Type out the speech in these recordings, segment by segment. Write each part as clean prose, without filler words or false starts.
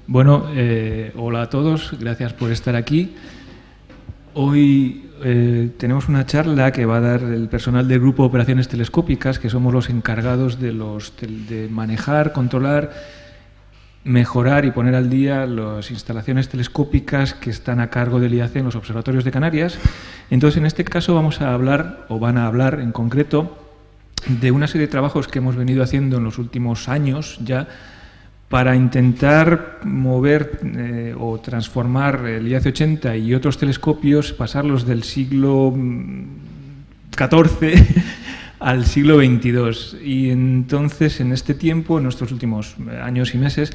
Bueno, hola a todos, gracias por estar aquí. Hoy tenemos una charla que va a dar el personal del Grupo de Operaciones Telescópicas, que somos los encargados de manejar, controlar, mejorar y poner al día las instalaciones telescópicas que están a cargo del IAC en los observatorios de Canarias. Entonces, en este caso vamos a hablar, o van a hablar en concreto, de una serie de trabajos que hemos venido haciendo en los últimos años ya para intentar mover o transformar el IAC-80 y otros telescopios, pasarlos del siglo XIV al siglo XXII. Y entonces, en este tiempo, en estos últimos años y meses,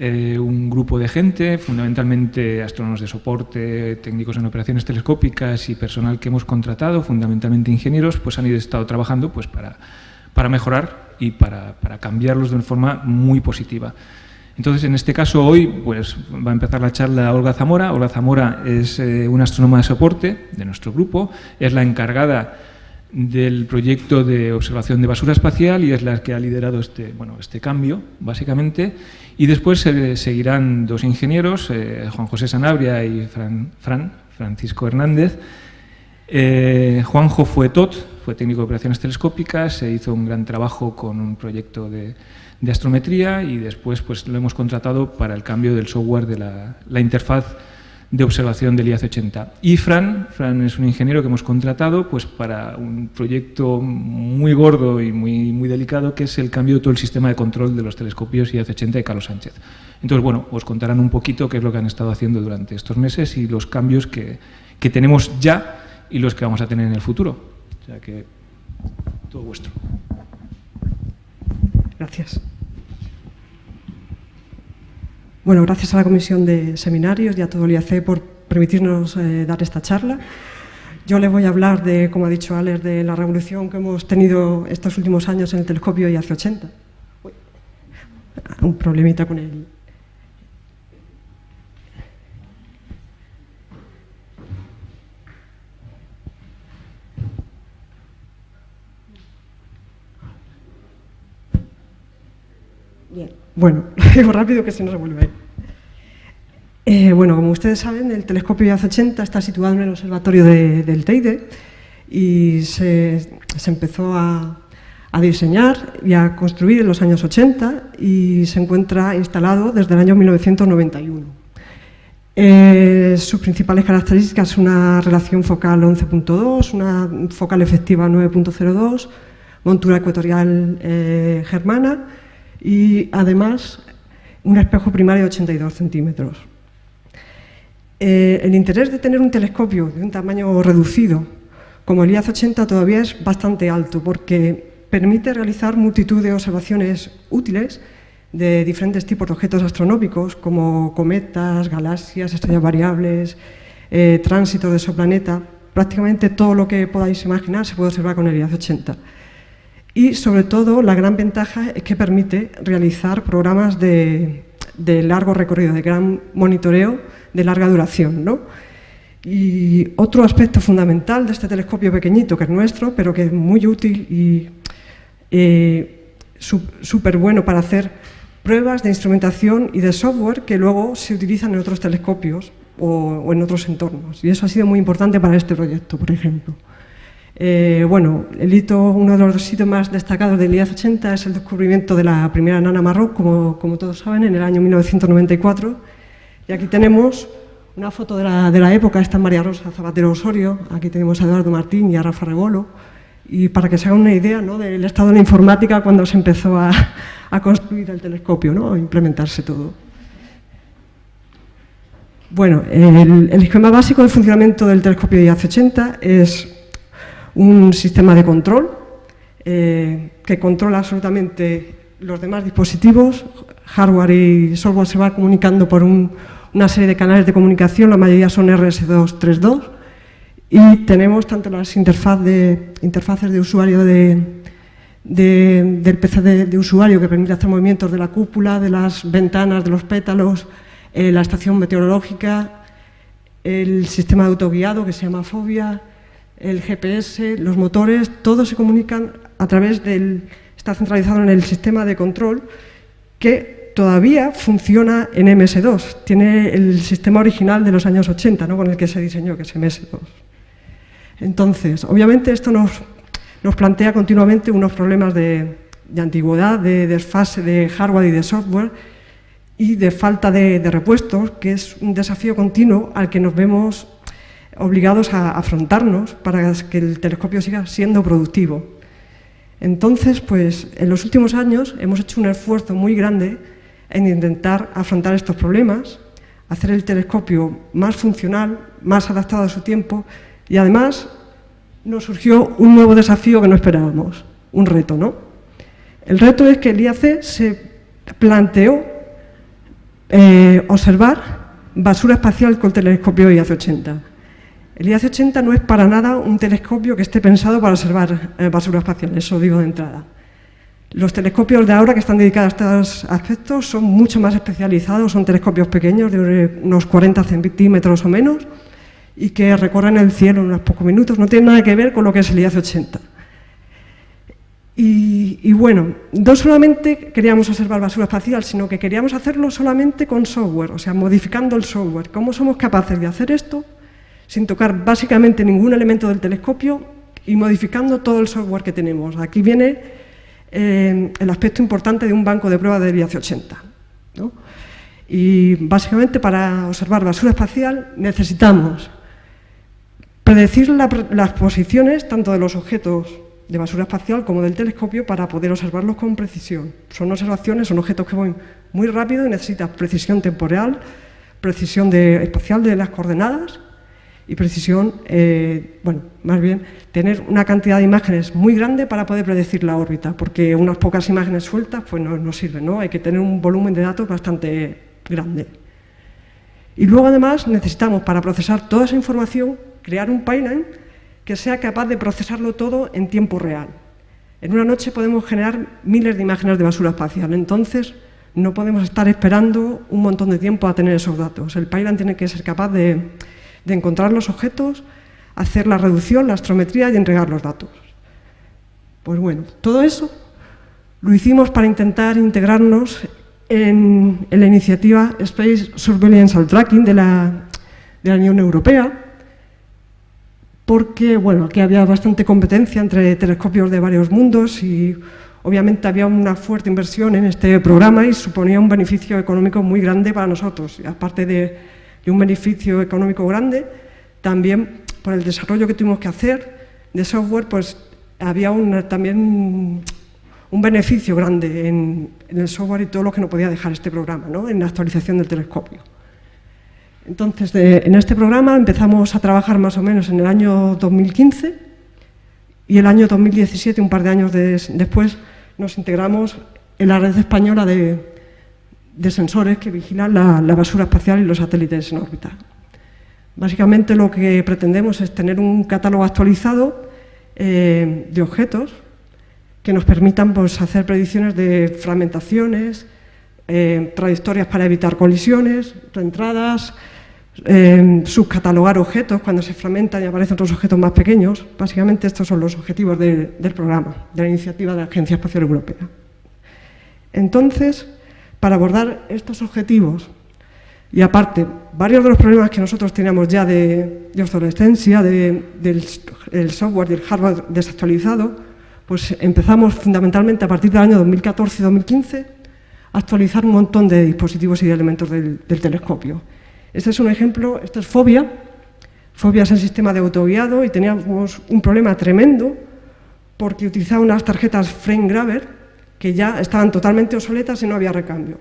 un grupo de gente, fundamentalmente astrónomos de soporte, técnicos en operaciones telescópicas y personal que hemos contratado, fundamentalmente ingenieros, pues han estado trabajando pues, para mejorar y para cambiarlos de una forma muy positiva. Entonces, en este caso, hoy pues, va a empezar la charla Olga Zamora. Olga Zamora es una astrónoma de soporte de nuestro grupo, es la encargada del proyecto de observación de basura espacial y es la que ha liderado este cambio, básicamente. Y después seguirán dos ingenieros, Juan José Sanabria y Francisco Hernández. Juanjo fue fue técnico de operaciones telescópicas, se hizo un gran trabajo con un proyecto de astrometría y después pues, lo hemos contratado para el cambio del software de la interfaz de observación del IAC-80. Y Fran es un ingeniero que hemos contratado pues, para un proyecto muy gordo y muy delicado, que es el cambio de todo el sistema de control de los telescopios IAC-80 de Carlos Sánchez. Entonces, bueno, os contarán un poquito qué es lo que han estado haciendo durante estos meses y los cambios que tenemos ya y los que vamos a tener en el futuro. O sea que, todo vuestro. Gracias. Bueno, gracias a la Comisión de Seminarios y a todo el IAC por permitirnos dar esta charla. Yo les voy a hablar de, como ha dicho Alex, de la revolución que hemos tenido estos últimos años en el telescopio IAC-80. Un problemita con el... Bien. Bueno, digo rápido que si no se vuelve. Bueno, como ustedes saben, el telescopio IAC-80 está situado en el observatorio del Teide y se empezó a diseñar y a construir en los años 80 y se encuentra instalado desde el año 1991. Sus principales características son una relación focal 11.2, una focal efectiva 9.02, montura ecuatorial germana y además un espejo primario de 82 centímetros. El interés de tener un telescopio de un tamaño reducido como el IAC-80 todavía es bastante alto porque permite realizar multitud de observaciones útiles de diferentes tipos de objetos astronómicos como cometas, galaxias, estrellas variables, tránsitos de exoplaneta. Prácticamente todo lo que podáis imaginar se puede observar con el IAC-80. Y, sobre todo, la gran ventaja es que permite realizar programas de largo recorrido, de gran monitoreo, de larga duración, ¿no? Y otro aspecto fundamental de este telescopio pequeñito, que es nuestro, pero que es muy útil y súper bueno para hacer pruebas de instrumentación y de software que luego se utilizan en otros telescopios o en otros entornos. Y eso ha sido muy importante para este proyecto, por ejemplo. Bueno, uno de los hitos más destacados del IAC-80 es el descubrimiento de la primera nana marrón, como todos saben, en el año 1994. Y aquí tenemos una foto de la época, esta es María Rosa Zapatero Osorio, aquí tenemos a Eduardo Martín y a Rafa Rebolo, y para que se hagan una idea, ¿no?, del estado de la informática cuando se empezó a construir el telescopio, ¿no?, a implementarse todo. Bueno, el esquema básico de funcionamiento del telescopio IAC-80 es un sistema de control que controla absolutamente los demás dispositivos, hardware y software se va comunicando por una serie de canales de comunicación, la mayoría son RS232, y tenemos tanto las interfaces de usuario del PC de usuario que permite hacer movimientos de la cúpula, de las ventanas, de los pétalos, la estación meteorológica, el sistema de autoguiado que se llama Fobia, el GPS, los motores, todos se comunican a través está centralizado en el sistema de control que todavía funciona en MS2. Tiene el sistema original de los años 80, ¿no?, con el que se diseñó, que es MS2. Entonces, obviamente esto nos plantea continuamente unos problemas de antigüedad, de desfase de hardware y de software y de falta de repuestos, que es un desafío continuo al que nos vemos obligados a afrontarnos para que el telescopio siga siendo productivo. Entonces, pues, en los últimos años hemos hecho un esfuerzo muy grande en intentar afrontar estos problemas, hacer el telescopio más funcional, más adaptado a su tiempo, y además nos surgió un nuevo desafío que no esperábamos, un reto, ¿no? El reto es que el IAC se planteó observar basura espacial con el telescopio IAC-80. El IAC-80 no es para nada un telescopio que esté pensado para observar basura espacial, eso digo de entrada. Los telescopios de ahora que están dedicados a estos aspectos son mucho más especializados, son telescopios pequeños de unos 40 centímetros o menos y que recorren el cielo en unos pocos minutos, no tienen nada que ver con lo que es el IAC-80. Y bueno, no solamente queríamos observar basura espacial, sino que queríamos hacerlo solamente con software, o sea, modificando el software. ¿Cómo somos capaces de hacer esto sin tocar básicamente ningún elemento del telescopio y modificando todo el software que tenemos? Aquí viene el aspecto importante de un banco de pruebas del IAC-80, ¿no? Y básicamente para observar basura espacial necesitamos predecir las posiciones tanto de los objetos de basura espacial como del telescopio para poder observarlos con precisión. Son observaciones, son objetos que van muy rápido y necesitan precisión temporal, precisión espacial de las coordenadas y precisión, bueno, más bien, tener una cantidad de imágenes muy grande para poder predecir la órbita, porque unas pocas imágenes sueltas pues no sirven, ¿no? Hay que tener un volumen de datos bastante grande. Y luego, además, necesitamos, para procesar toda esa información, crear un pipeline que sea capaz de procesarlo todo en tiempo real. En una noche podemos generar miles de imágenes de basura espacial, entonces no podemos estar esperando un montón de tiempo a tener esos datos. El pipeline tiene que ser capaz de encontrar los objetos, hacer la reducción, la astrometría y entregar los datos. Pues bueno, todo eso lo hicimos para intentar integrarnos en la iniciativa Space Surveillance and Tracking de la Unión Europea, porque bueno, aquí había bastante competencia entre telescopios de varios mundos y obviamente había una fuerte inversión en este programa y suponía un beneficio económico muy grande para nosotros. Y aparte de un beneficio económico grande, también por el desarrollo que tuvimos que hacer de software, pues había también un beneficio grande en el software y todo lo que nos podía dejar este programa, ¿no?, en la actualización del telescopio. Entonces, en este programa empezamos a trabajar más o menos en el año 2015 y el año 2017, un par de años después, nos integramos en la red española de sensores que vigilan la basura espacial y los satélites en órbita. Básicamente lo que pretendemos es tener un catálogo actualizado de objetos que nos permitan, pues, hacer predicciones de fragmentaciones, trayectorias para evitar colisiones, reentradas, subcatalogar objetos cuando se fragmentan y aparecen otros objetos más pequeños. Básicamente estos son los objetivos del programa, de la iniciativa de la Agencia Espacial Europea. Entonces, para abordar estos objetivos y aparte varios de los problemas que nosotros teníamos ya de obsolescencia, del software y el hardware desactualizado, pues empezamos fundamentalmente a partir del año 2014 y 2015 a actualizar un montón de dispositivos y de elementos del telescopio. Este es un ejemplo, esto es Fobia. Fobia es el sistema de autoguiado y teníamos un problema tremendo porque utilizaba unas tarjetas frame grabber que ya estaban totalmente obsoletas y no había recambio.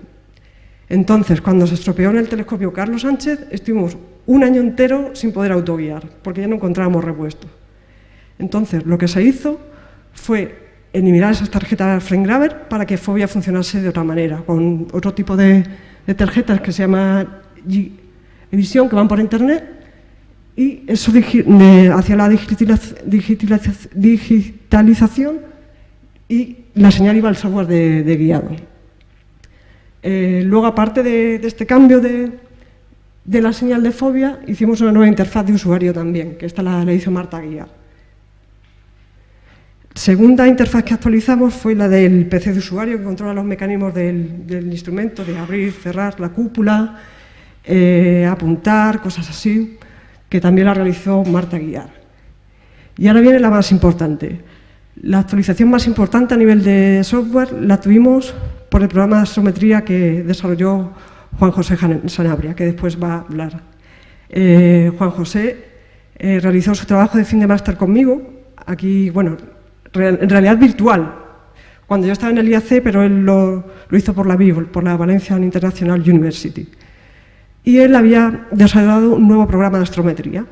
Entonces, cuando se estropeó en el telescopio Carlos Sánchez, estuvimos un año entero sin poder autoguiar porque ya no encontrábamos repuesto. Entonces, lo que se hizo fue eliminar esas tarjetas frame grabber para que Fobia funcionase de otra manera, con otro tipo de tarjetas que se llama Edición, que van por internet, y eso hacia la digitalización y la señal iba al software de guiado. Luego, aparte de este cambio de la señal de Fobia, hicimos una nueva interfaz de usuario también, que esta la hizo Marta Guía. segunda interfaz que actualizamos fue la del PC de usuario, que controla los mecanismos del instrumento, de abrir, cerrar la cúpula, apuntar, cosas así, que también la realizó Marta Aguiar. Y ahora viene la más importante. La actualización más importante a nivel de software la tuvimos por el programa de astrometría que desarrolló Juan José Sanabria, que después va a hablar. Juan José realizó su trabajo de fin de máster conmigo, aquí, bueno, en realidad virtual, cuando yo estaba en el IAC, pero él lo hizo por la VIVOL, por la Valencian International University. Y él había desarrollado un nuevo programa de astrometría.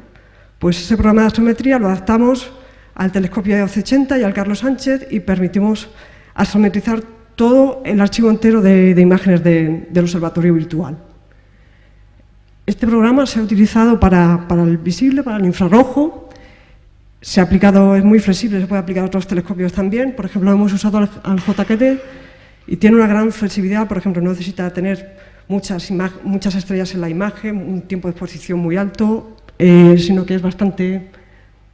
Pues ese programa de astrometría lo adaptamos al telescopio EOS 80 y al Carlos Sánchez y permitimos astrometrizar todo el archivo entero de imágenes del observatorio virtual. Este programa se ha utilizado para el visible, para el infrarrojo. Se ha aplicado, es muy flexible, se puede aplicar a otros telescopios también. Por ejemplo, hemos usado al JQT y tiene una gran flexibilidad. Por ejemplo, no necesita tener muchas estrellas en la imagen, un tiempo de exposición muy alto, sino que es bastante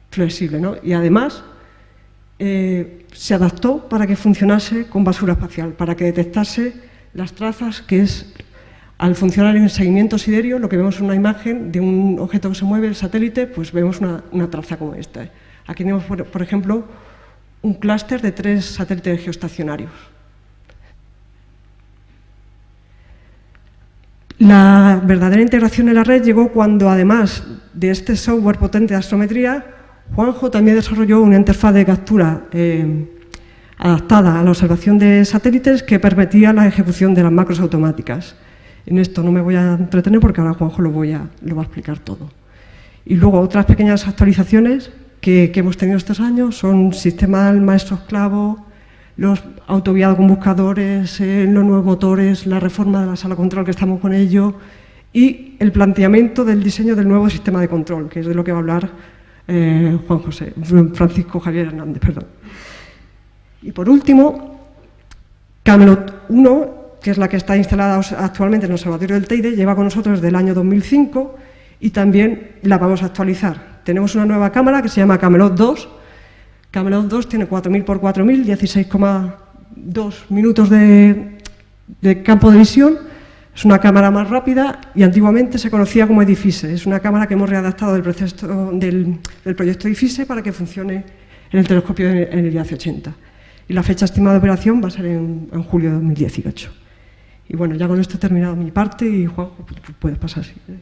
flexible, ¿no? Y además se adaptó para que funcionase con basura espacial, para que detectase las trazas, que es, al funcionar en el seguimiento siderio, lo que vemos en una imagen de un objeto que se mueve, el satélite, pues vemos una traza como esta. Aquí tenemos, por ejemplo, un clúster de 3 satélites geoestacionarios. La verdadera integración en la red llegó cuando, además de este software potente de astrometría, Juanjo también desarrolló una interfaz de captura adaptada a la observación de satélites que permitía la ejecución de las macros automáticas. En esto no me voy a entretener porque ahora Juanjo lo va a explicar todo. Y luego otras pequeñas actualizaciones que hemos tenido estos años son sistema maestro-esclavo, los autoguiados con buscadores, los nuevos motores, la reforma de la sala control que estamos con ello y el planteamiento del diseño del nuevo sistema de control, que es de lo que va a hablar Francisco Javier Hernández. Perdón. Y por último, Camelot 1, que es la que está instalada actualmente en el Observatorio del Teide, lleva con nosotros desde el año 2005 y también la vamos a actualizar. Tenemos una nueva cámara que se llama Camelot 2. Camelot 2 tiene 4000 por 4000, 16,2 minutos de campo de visión. Es una cámara más rápida y antiguamente se conocía como Edifice. Es una cámara que hemos readaptado del proyecto Edifice para que funcione en el telescopio en el IAC 80. Y la fecha estimada de operación va a ser en julio de 2018. Y bueno, ya con esto he terminado mi parte y Juan, puedes pasar si quieres.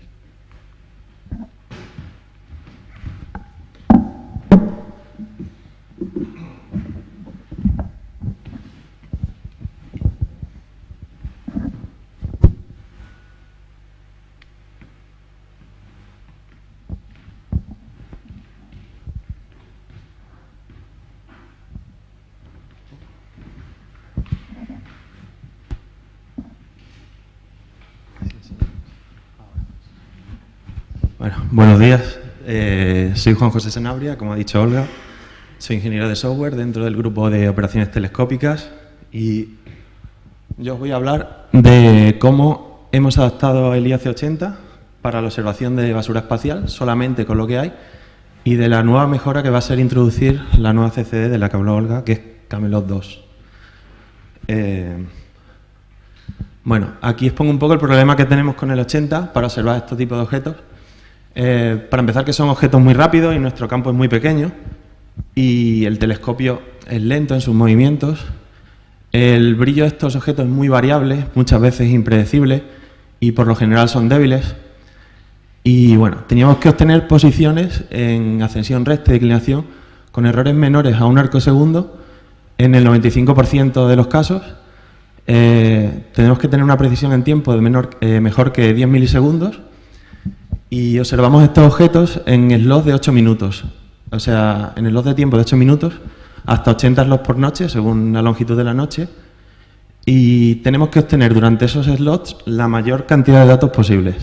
Bueno, buenos días. Soy Juan José Sanabria, como ha dicho Olga. Soy ingeniero de software dentro del grupo de operaciones telescópicas y yo os voy a hablar de cómo hemos adaptado el IAC 80 para la observación de basura espacial, solamente con lo que hay, y de la nueva mejora que va a ser introducir la nueva CCD de la que habló Olga, que es Camelot 2. Bueno, aquí os pongo un poco el problema que tenemos con el 80 para observar estos tipos de objetos. Para empezar, que son objetos muy rápidos y nuestro campo es muy pequeño y el telescopio es lento en sus movimientos. El brillo de estos objetos es muy variable, muchas veces impredecible y por lo general son débiles. Y bueno, teníamos que obtener posiciones en ascensión recta y declinación con errores menores a un arcosegundo en el 95% de los casos. Tenemos que tener una precisión en tiempo de mejor que 10 milisegundos. Y observamos estos objetos en slots de 8 minutos, o sea, en slots de tiempo de 8 minutos, hasta 80 slots por noche, según la longitud de la noche, y tenemos que obtener durante esos slots la mayor cantidad de datos posibles.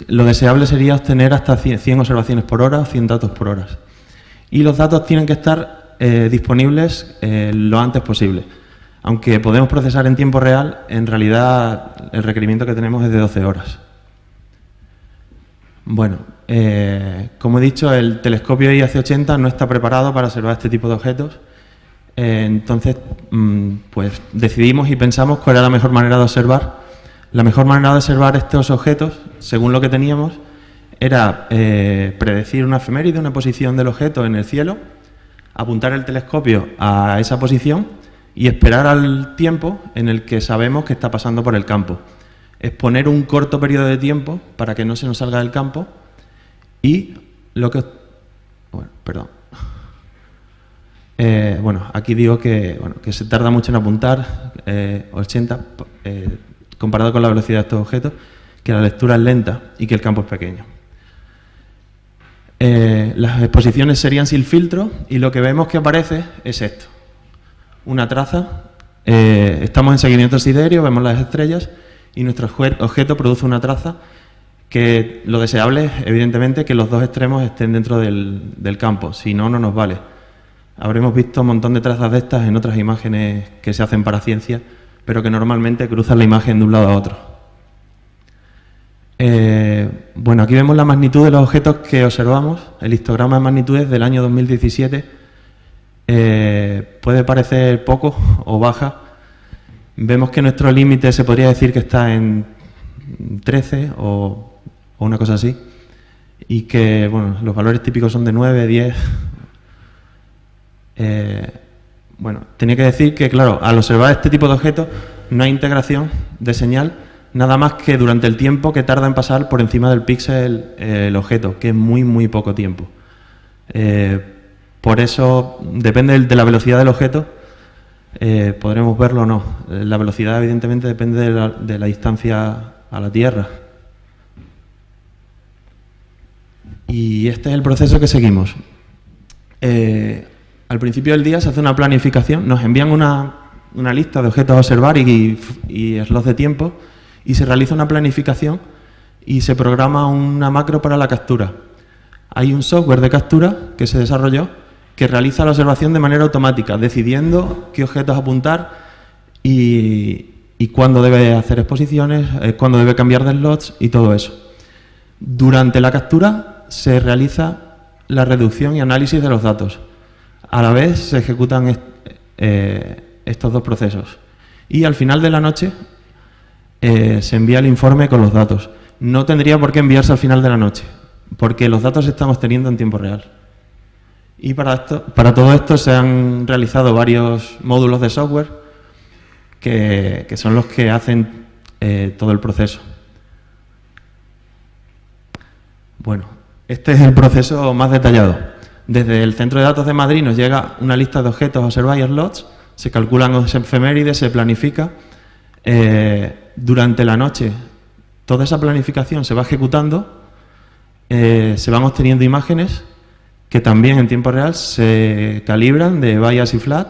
Lo deseable sería obtener hasta 100 observaciones por hora o 100 datos por hora. Y los datos tienen que estar disponibles lo antes posible. Aunque podemos procesar en tiempo real, en realidad el requerimiento que tenemos es de 12 horas. Bueno, como he dicho, el telescopio IAC-80 no está preparado para observar este tipo de objetos. Entonces, pues decidimos y pensamos cuál era la mejor manera de observar. La mejor manera de observar estos objetos, según lo que teníamos, era predecir una efeméride, una posición del objeto en el cielo, apuntar el telescopio a esa posición y esperar al tiempo en el que sabemos que está pasando por el campo. Exponer un corto periodo de tiempo para que no se nos salga del campo y lo que... Bueno, perdón. Aquí digo que se tarda mucho en apuntar, 80, comparado con la velocidad de estos objetos, que la lectura es lenta y que el campo es pequeño. Las exposiciones serían sin filtro y lo que vemos que aparece es esto. Una traza, estamos en seguimiento siderio, vemos las estrellas y nuestro objeto produce una traza que lo deseable es, evidentemente, que los dos extremos estén dentro del campo, si no, no nos vale. Habremos visto un montón de trazas de estas en otras imágenes que se hacen para ciencia, pero que normalmente cruzan la imagen de un lado a otro. Aquí vemos la magnitud de los objetos que observamos, el histograma de magnitudes del año 2017. Puede parecer poco o baja. Vemos que nuestro límite se podría decir que está en 13 o una cosa así, y que los valores típicos son de 9, 10. Tenía que decir que, claro, al observar este tipo de objetos no hay integración de señal, nada más que durante el tiempo que tarda en pasar por encima del píxel el objeto, que es muy, muy poco tiempo. Por eso, depende de la velocidad del objeto, podremos verlo o no. La velocidad, evidentemente, depende de la distancia a la Tierra. Y este es el proceso que seguimos. Al principio del día se hace una planificación, nos envían una lista de objetos a observar y slots de tiempo, y se realiza una planificación y se programa una macro para la captura. Hay un software de captura que se desarrolló que realiza la observación de manera automática, decidiendo qué objetos apuntar y cuándo debe hacer exposiciones, cuándo debe cambiar de slots y todo eso. Durante la captura se realiza la reducción y análisis de los datos. A la vez se ejecutan estos dos procesos. Y al final de la noche se envía el informe con los datos. No tendría por qué enviarse al final de la noche, porque los datos estamos teniendo en tiempo real. Y para todo esto se han realizado varios módulos de software que son los que hacen todo el proceso. Este es el proceso más detallado. Desde el Centro de Datos de Madrid nos llega una lista de objetos a observar y slots, se calculan los efemérides, se planifica. Durante la noche toda esa planificación se va ejecutando, se van obteniendo imágenes que también en tiempo real se calibran de bias y flat,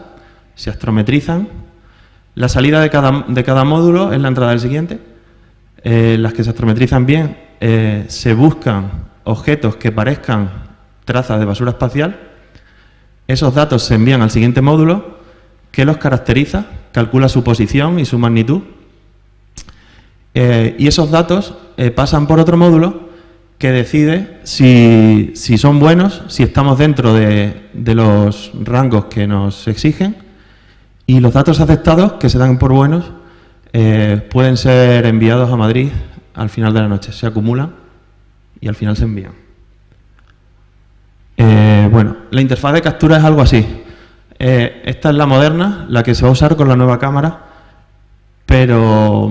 se astrometrizan. La salida de cada módulo es la entrada del siguiente. Las que se astrometrizan bien, se buscan objetos que parezcan trazas de basura espacial. Esos datos se envían al siguiente módulo, que los caracteriza, calcula su posición y su magnitud. Y esos datos pasan por otro módulo que decide si son buenos, si estamos dentro de los rangos que nos exigen, y los datos aceptados, que se dan por buenos, pueden ser enviados a Madrid al final de la noche. Se acumulan y al final se envían. La interfaz de captura es algo así. Esta es la moderna, la que se va a usar con la nueva cámara, pero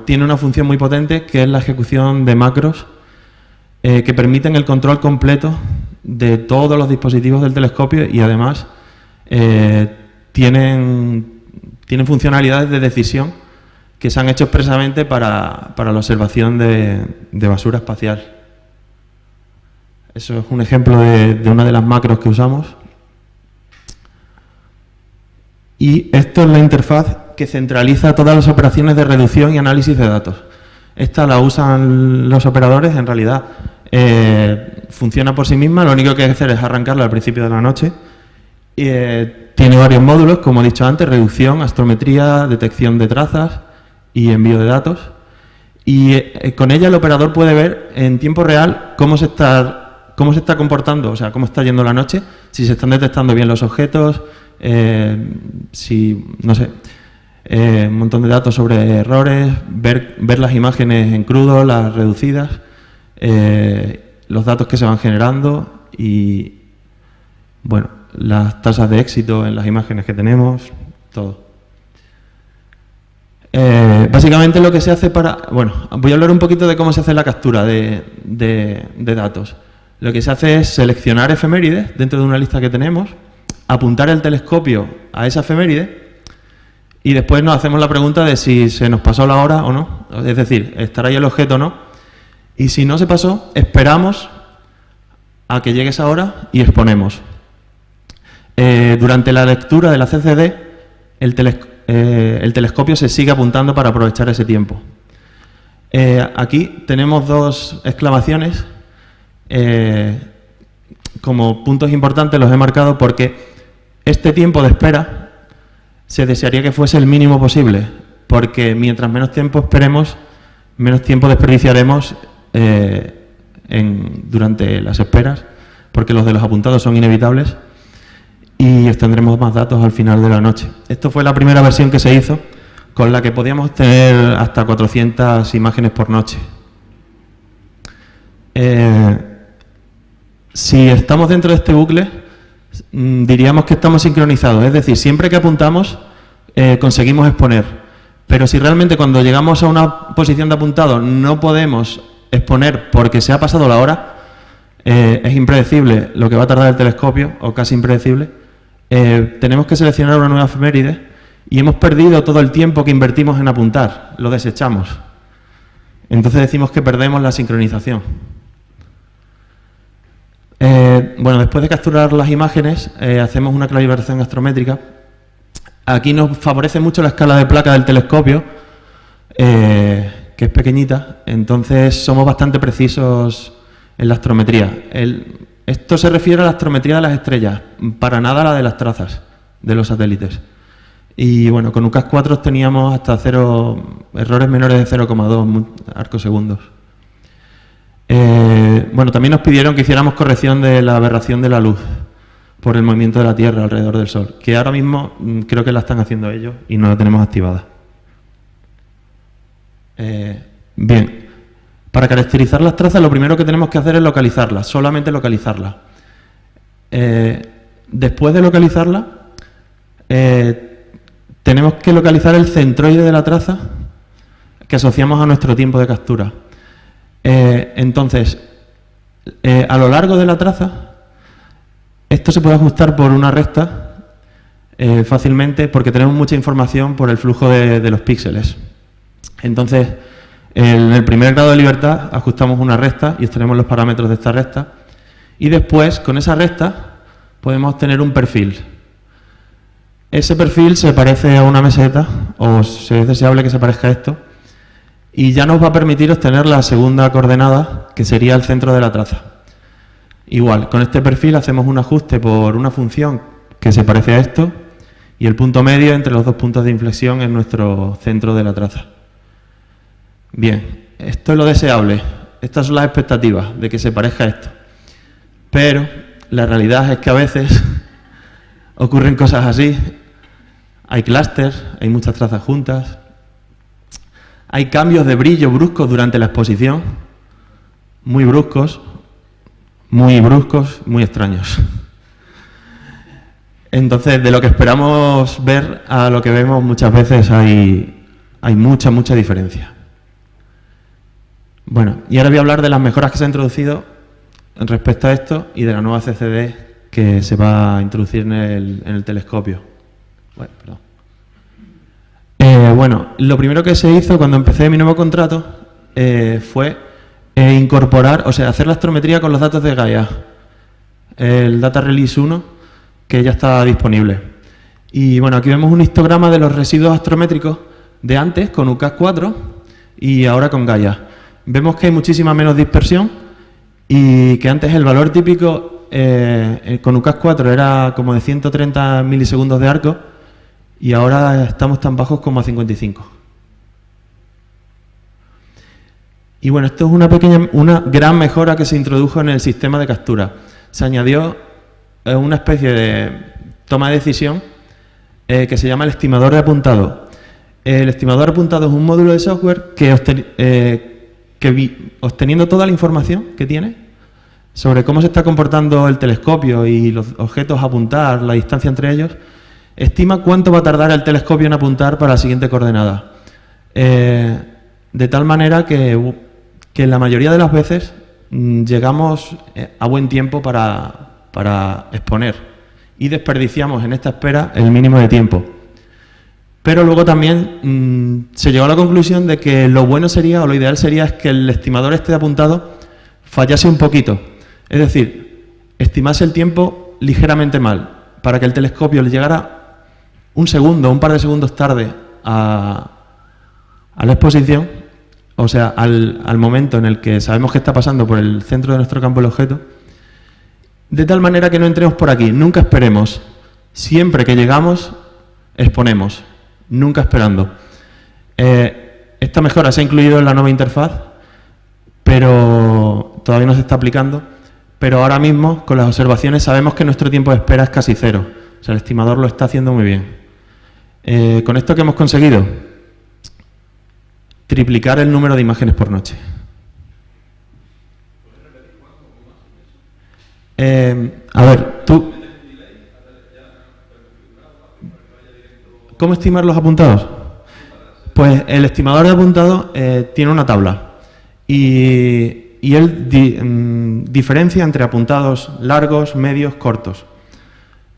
tiene una función muy potente, que es la ejecución de macros que permiten el control completo de todos los dispositivos del telescopio, y además tienen funcionalidades de decisión que se han hecho expresamente para la observación de basura espacial. Eso es un ejemplo de una de las macros que usamos. Y esto es la interfaz que centraliza todas las operaciones de reducción y análisis de datos. Esta la usan los operadores, en realidad funciona por sí misma, lo único que hay que hacer es arrancarla al principio de la noche. Tiene varios módulos, como he dicho antes: reducción, astrometría, detección de trazas y envío de datos. y con ella el operador puede ver en tiempo real cómo se está comportando, o sea, cómo está yendo la noche, si se están detectando bien los objetos, si, no sé, un montón de datos sobre errores, ver las imágenes en crudo, las reducidas, los datos que se van generando y, bueno, las tasas de éxito en las imágenes que tenemos, todo. Básicamente lo que se hace bueno, voy a hablar un poquito de cómo se hace la captura de datos. Lo que se hace es seleccionar efemérides dentro de una lista que tenemos, apuntar el telescopio a esa efeméride y después nos hacemos la pregunta de si se nos pasó la hora o no, es decir, estará ahí el objeto o no, y si no se pasó, esperamos a que llegue esa hora y exponemos. Durante la lectura de la CCD, el telescopio se sigue apuntando para aprovechar ese tiempo. Aquí tenemos dos exclamaciones. Como puntos importantes los he marcado porque este tiempo de espera se desearía que fuese el mínimo posible, porque mientras menos tiempo esperemos, menos tiempo desperdiciaremos durante las esperas, porque los de los apuntados son inevitables y obtendremos más datos al final de la noche. Esto fue la primera versión que se hizo, con la que podíamos tener hasta 400 imágenes por noche. Si estamos dentro de este bucle, diríamos que estamos sincronizados, es decir, siempre que apuntamos conseguimos exponer, pero si realmente cuando llegamos a una posición de apuntado no podemos exponer porque se ha pasado la hora, es impredecible lo que va a tardar el telescopio, o casi impredecible, tenemos que seleccionar una nueva efeméride y hemos perdido todo el tiempo que invertimos en apuntar, lo desechamos. Entonces decimos que perdemos la sincronización. Bueno, después de capturar las imágenes, hacemos una calibración astrométrica. Aquí nos favorece mucho la escala de placa del telescopio, que es pequeñita, entonces somos bastante precisos en la astrometría. Esto se refiere a la astrometría de las estrellas, para nada a la de las trazas de los satélites. Y bueno, con UCAS 4 teníamos hasta errores menores de 0,2 arcosegundos. Bueno, también nos pidieron que hiciéramos corrección de la aberración de la luz por el movimiento de la Tierra alrededor del Sol, que ahora mismo creo que la están haciendo ellos y no la tenemos activada. Bien, para caracterizar las trazas lo primero que tenemos que hacer es localizarlas, solamente localizarlas. Después de localizarla, tenemos que localizar el centroide de la traza que asociamos a nuestro tiempo de captura. Entonces, a lo largo de la traza, esto se puede ajustar por una recta fácilmente porque tenemos mucha información por el flujo de los píxeles. Entonces, en el primer grado de libertad ajustamos una recta y obtenemos los parámetros de esta recta y después, con esa recta, podemos obtener un perfil. Ese perfil se parece a una meseta, o es deseable que se parezca a esto, y ya nos va a permitir obtener la segunda coordenada, que sería el centro de la traza. Igual, con este perfil hacemos un ajuste por una función que se parece a esto, y el punto medio entre los dos puntos de inflexión es nuestro centro de la traza. Bien, esto es lo deseable, estas son las expectativas de que se parezca a esto. Pero la realidad es que a veces ocurren cosas así, hay clústeres, hay muchas trazas juntas, hay cambios de brillo bruscos durante la exposición, muy bruscos, muy extraños. Entonces, de lo que esperamos ver a lo que vemos muchas veces hay mucha diferencia. Bueno, y ahora voy a hablar de las mejoras que se han introducido respecto a esto y de la nueva CCD que se va a introducir en el telescopio. Bueno, perdón. Bueno, lo primero que se hizo cuando empecé mi nuevo contrato fue incorporar, o sea, hacer la astrometría con los datos de Gaia, el Data Release 1, que ya está disponible. Y bueno, aquí vemos un histograma de los residuos astrométricos de antes con UCAS 4 y ahora con Gaia. Vemos que hay muchísima menos dispersión y que antes el valor típico con UCAS 4 era como de 130 milisegundos de arco y ahora estamos tan bajos como a 55. Y bueno, esto es una gran mejora que se introdujo en el sistema de captura. Se añadió una especie de toma de decisión que se llama el estimador de apuntado. El estimador de apuntado es un módulo de software que obteniendo toda la información que tiene sobre cómo se está comportando el telescopio y los objetos a apuntar, la distancia entre ellos, estima cuánto va a tardar el telescopio en apuntar para la siguiente coordenada. De tal manera que la mayoría de las veces llegamos a buen tiempo para exponer y desperdiciamos en esta espera el mínimo de tiempo. Pero luego también se llegó a la conclusión de que lo bueno sería, o lo ideal sería, es que el estimador de apuntado fallase un poquito. Es decir, estimase el tiempo ligeramente mal, para que el telescopio le llegara un segundo, un par de segundos tarde a la exposición, o sea, al momento en el que sabemos que está pasando por el centro de nuestro campo el objeto, de tal manera que no entremos por aquí, nunca esperemos. Siempre que llegamos, exponemos, nunca esperando. Esta mejora se ha incluido en la nueva interfaz, pero todavía no se está aplicando. Pero ahora mismo, con las observaciones, sabemos que nuestro tiempo de espera es casi cero. O sea, el estimador lo está haciendo muy bien. Con esto que hemos conseguido, triplicar el número de imágenes por noche. A ver, tú... ¿Cómo estimar los apuntados? Pues el estimador de apuntados tiene una tabla y él diferencia entre apuntados largos, medios, cortos.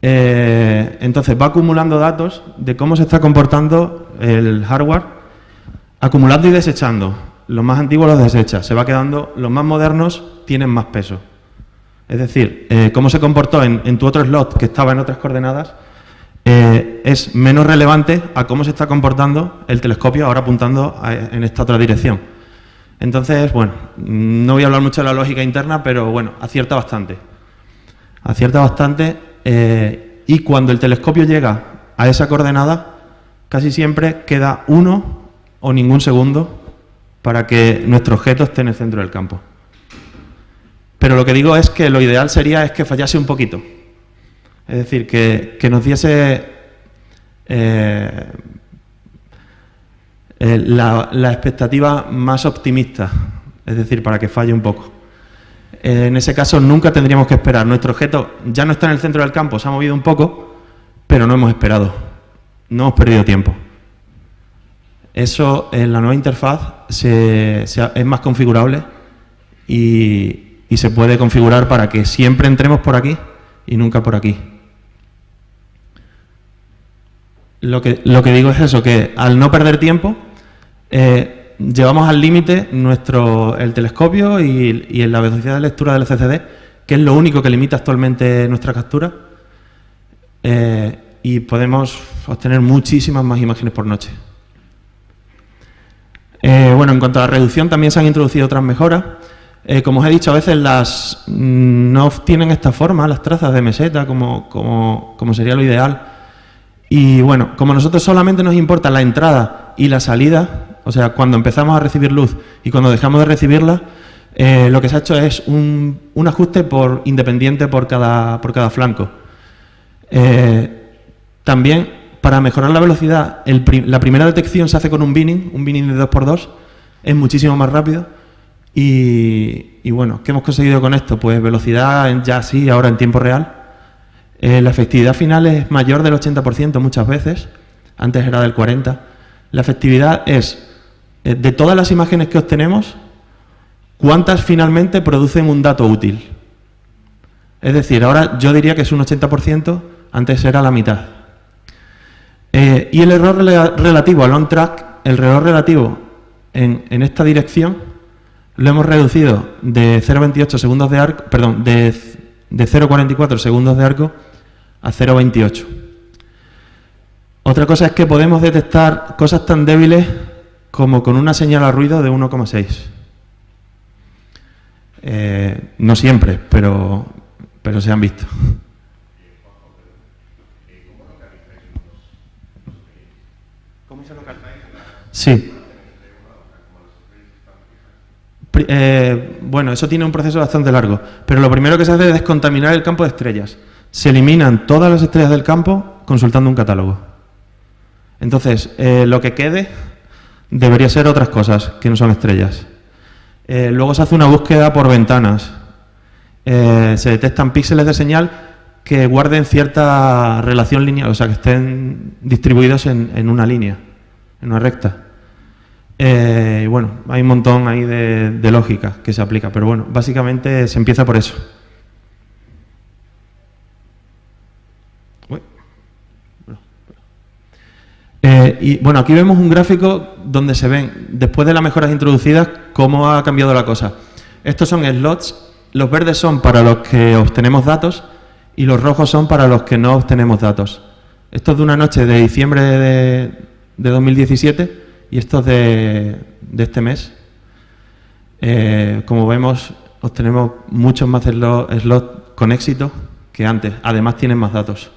Entonces va acumulando datos de cómo se está comportando el hardware, acumulando y desechando. Los más antiguos los desecha, se va quedando, los más modernos tienen más peso. Es decir, cómo se comportó en tu otro slot que estaba en otras coordenadas es menos relevante a cómo se está comportando el telescopio ahora apuntando en esta otra dirección. Entonces, bueno, no voy a hablar mucho de la lógica interna, pero bueno, acierta bastante. Acierta bastante y cuando el telescopio llega a esa coordenada, casi siempre queda 1 o ningún segundo para que nuestro objeto esté en el centro del campo. Pero lo que digo es que lo ideal sería que fallase un poquito. Es decir, que nos diese la expectativa más optimista, es decir, para que falle un poco. En ese caso nunca tendríamos que esperar. Nuestro objeto ya no está en el centro del campo, se ha movido un poco, pero no hemos esperado, no hemos perdido tiempo. Eso en la nueva interfaz es más configurable y se puede configurar para que siempre entremos por aquí y nunca por aquí. Lo que digo es eso, que al no perder tiempo, llevamos al límite el telescopio y la velocidad de lectura del CCD, que es lo único que limita actualmente nuestra captura, y podemos obtener muchísimas más imágenes por noche. Bueno, en cuanto a la reducción también se han introducido otras mejoras. Como os he dicho, a veces no tienen esta forma, las trazas de meseta, como sería lo ideal. Y bueno, como a nosotros solamente nos importa la entrada y la salida, o sea, cuando empezamos a recibir luz y cuando dejamos de recibirla, lo que se ha hecho es un ajuste independiente por cada flanco. También, para mejorar la velocidad, la primera detección se hace con un binning de 2×2, es muchísimo más rápido. Y bueno, ¿qué hemos conseguido con esto? Pues velocidad ya sí, ahora en tiempo real. La efectividad final es mayor del 80% muchas veces, antes era del 40%. La efectividad es, de todas las imágenes que obtenemos, ¿cuántas finalmente producen un dato útil? Es decir, ahora yo diría que es un 80%, antes era la mitad. Y el error relativo al on-track, el error relativo en esta dirección, lo hemos reducido de 0,28 segundos de arco, perdón, de 0,44 segundos de arco a 0,28. Otra cosa es que podemos detectar cosas tan débiles como con una señal a ruido de 1,6. No siempre, pero se han visto. ¿Cómo se localiza? Sí. Bueno, eso tiene un proceso bastante largo, pero lo primero que se hace es descontaminar el campo de estrellas. Se eliminan todas las estrellas del campo consultando un catálogo. Entonces, lo que quede debería ser otras cosas que no son estrellas. Luego se hace una búsqueda por ventanas. Se detectan píxeles de señal que guarden cierta relación lineal, o sea, que estén distribuidos en una línea, en una recta. Bueno, hay un montón ahí de lógica que se aplica, pero bueno, básicamente se empieza por eso. Y bueno, aquí vemos un gráfico donde se ven, después de las mejoras introducidas, cómo ha cambiado la cosa. Estos son slots, los verdes son para los que obtenemos datos y los rojos son para los que no obtenemos datos. Esto es de una noche de diciembre de 2017 y esto es de este mes. Como vemos, obtenemos muchos más slots con éxito que antes. Además, tienen más datos.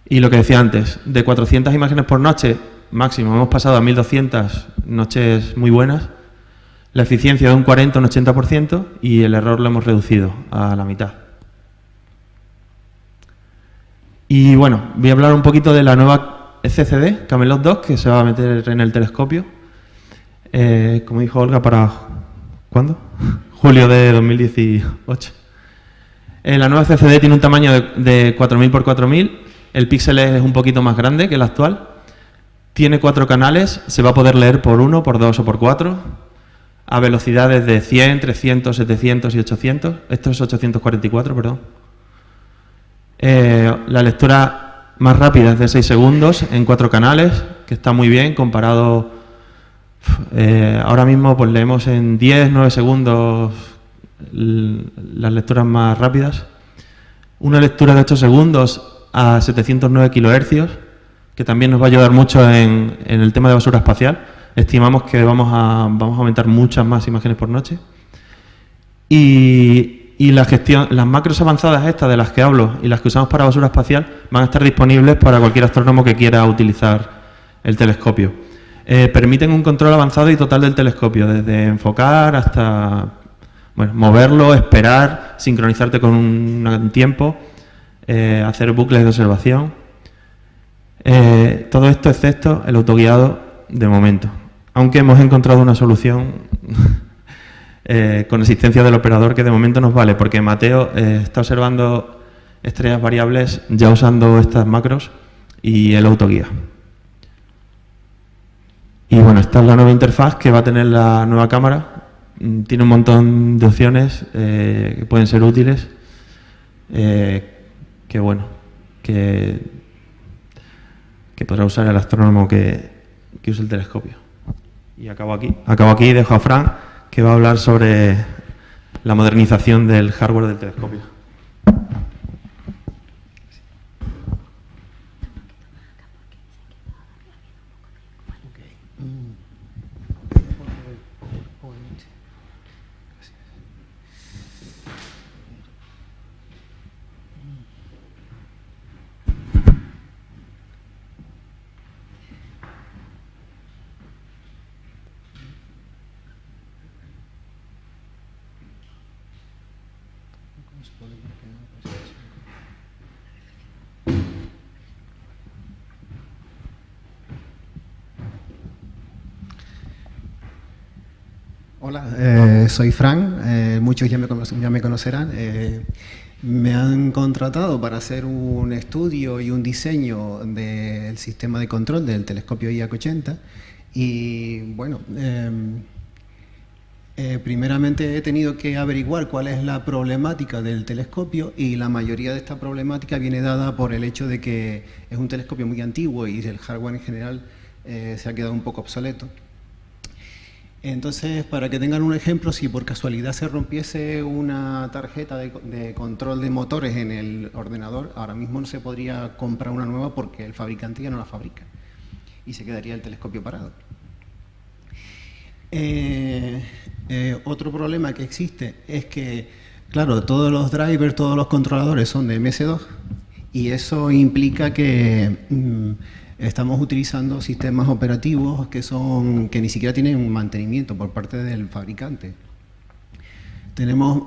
Y lo que decía antes, de 400 imágenes por noche máximo, hemos pasado a 1200 noches muy buenas. La eficiencia de un 40 a un 80% y el error lo hemos reducido a la mitad. Y bueno, voy a hablar un poquito de la nueva CCD, Camelot 2, que se va a meter en el telescopio. Como dijo Olga, ¿para cuándo? Julio de 2018. La nueva CCD tiene un tamaño de 4000 por 4000. El píxel es un poquito más grande que el actual. Tiene 4 canales, se va a poder leer por 1, por 2 o por 4, a velocidades de 100, 300, 700 y 800. Esto es 844, perdón. La lectura más rápida es de 6 segundos en 4 canales, que está muy bien comparado. Ahora mismo pues leemos en 10, 9 segundos las lecturas más rápidas. Una lectura de 8 segundos a 709 kHz, que también nos va a ayudar mucho en el tema de basura espacial. Estimamos que vamos a aumentar muchas más imágenes por noche. Y las macros avanzadas estas de las que hablo y las que usamos para basura espacial van a estar disponibles para cualquier astrónomo que quiera utilizar el telescopio. Permiten un control avanzado y total del telescopio, desde enfocar hasta moverlo, esperar, sincronizarte con un tiempo, hacer bucles de observación. Todo esto excepto el autoguiado de momento. Aunque hemos encontrado una solución con asistencia del operador que de momento nos vale, porque Mateo está observando estrellas variables ya usando estas macros y el autoguía. Y bueno, esta es la nueva interfaz que va a tener la nueva cámara. Tiene un montón de opciones que pueden ser útiles. Que podrá usar el astrónomo que use el telescopio. Y acabo aquí y dejo a Fran, que va a hablar sobre la modernización del hardware del telescopio. Hola, soy Fran, muchos ya me conocerán. Me han contratado para hacer un estudio y un diseño del sistema de control del telescopio IAC-80 y bueno, primeramente he tenido que averiguar cuál es la problemática del telescopio y la mayoría de esta problemática viene dada por el hecho de que es un telescopio muy antiguo y el hardware en general se ha quedado un poco obsoleto. Entonces, para que tengan un ejemplo, si por casualidad se rompiese una tarjeta de control de motores en el ordenador, ahora mismo no se podría comprar una nueva porque el fabricante ya no la fabrica y se quedaría el telescopio parado. Otro problema que existe es que, claro, todos los drivers, todos los controladores son de MS2 y eso implica que Estamos utilizando sistemas operativos que ni siquiera tienen un mantenimiento por parte del fabricante. Tenemos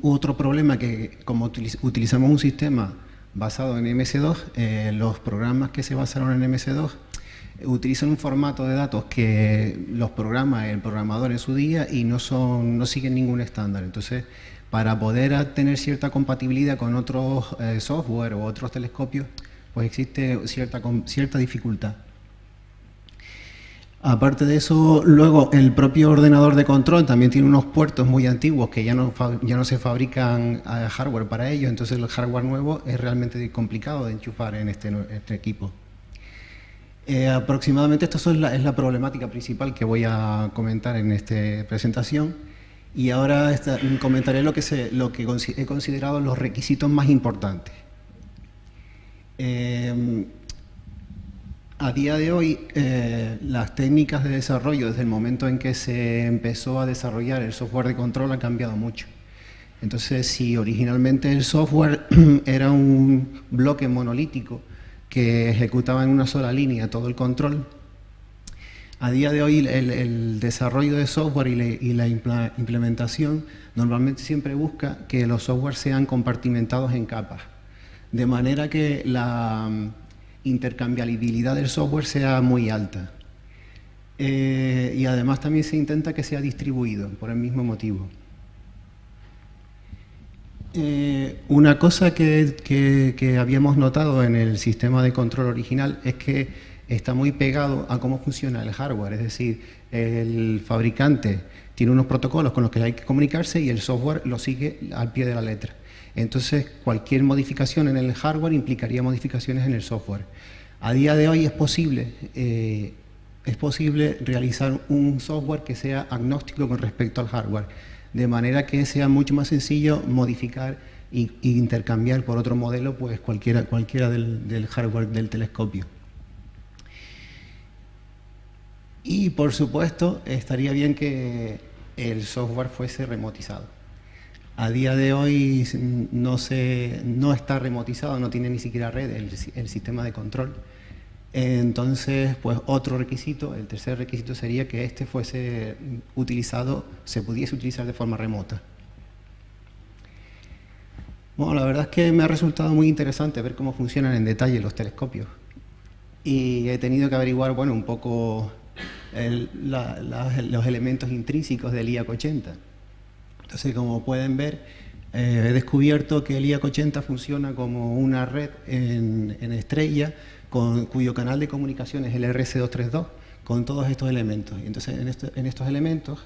otro problema que, como utilizamos un sistema basado en MS2, los programas que se basaron en MS2 utilizan un formato de datos que los programa el programador en su día y no siguen ningún estándar. Entonces, para poder tener cierta compatibilidad con otros software o otros telescopios, pues existe cierta dificultad. Aparte de eso, luego el propio ordenador de control también tiene unos puertos muy antiguos que ya no se fabrican hardware para ello, entonces el hardware nuevo es realmente complicado de enchufar en este equipo. Aproximadamente esto es la problemática principal que voy a comentar en esta presentación, y ahora comentaré lo que he considerado los requisitos más importantes. A día de hoy, las técnicas de desarrollo, desde el momento en que se empezó a desarrollar el software de control, han cambiado mucho. Entonces, si originalmente el software era un bloque monolítico que ejecutaba en una sola línea todo el control, a día de hoy el desarrollo de software y la implementación normalmente siempre busca que los softwares sean compartimentados en capas, de manera que la intercambiabilidad del software sea muy alta. Y además también se intenta que sea distribuido por el mismo motivo. Una cosa que habíamos notado en el sistema de control original es que está muy pegado a cómo funciona el hardware, es decir, el fabricante tiene unos protocolos con los que hay que comunicarse y el software lo sigue al pie de la letra. Entonces, cualquier modificación en el hardware implicaría modificaciones en el software. A día de hoy es posible realizar un software que sea agnóstico con respecto al hardware, de manera que sea mucho más sencillo modificar e intercambiar por otro modelo pues cualquiera del hardware del telescopio. Y por supuesto estaría bien que el software fuese remotizado. A día de hoy no está remotizado, no tiene ni siquiera red el sistema de control. Entonces, pues otro requisito, el tercer requisito sería que este fuese utilizado, se pudiese utilizar de forma remota. Bueno, la verdad es que me ha resultado muy interesante ver cómo funcionan en detalle los telescopios. Y he tenido que averiguar, bueno, un poco los elementos intrínsecos del IAC 80. Entonces, como pueden ver, he descubierto que el IAC 80 funciona como una red en estrella cuyo canal de comunicación es el RS232 con todos estos elementos. Y entonces, en estos elementos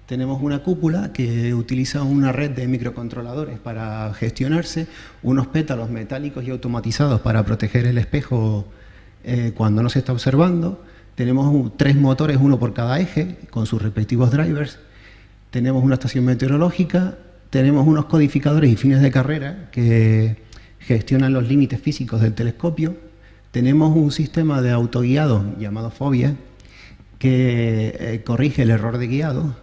tenemos una cúpula que utiliza una red de microcontroladores para gestionarse, unos pétalos metálicos y automatizados para proteger el espejo cuando no se está observando. Tenemos 3 motores, uno por cada eje, con sus respectivos drivers. Tenemos una estación meteorológica, tenemos unos codificadores y fines de carrera que gestionan los límites físicos del telescopio. Tenemos un sistema de autoguiado llamado Fobia que corrige el error de guiado.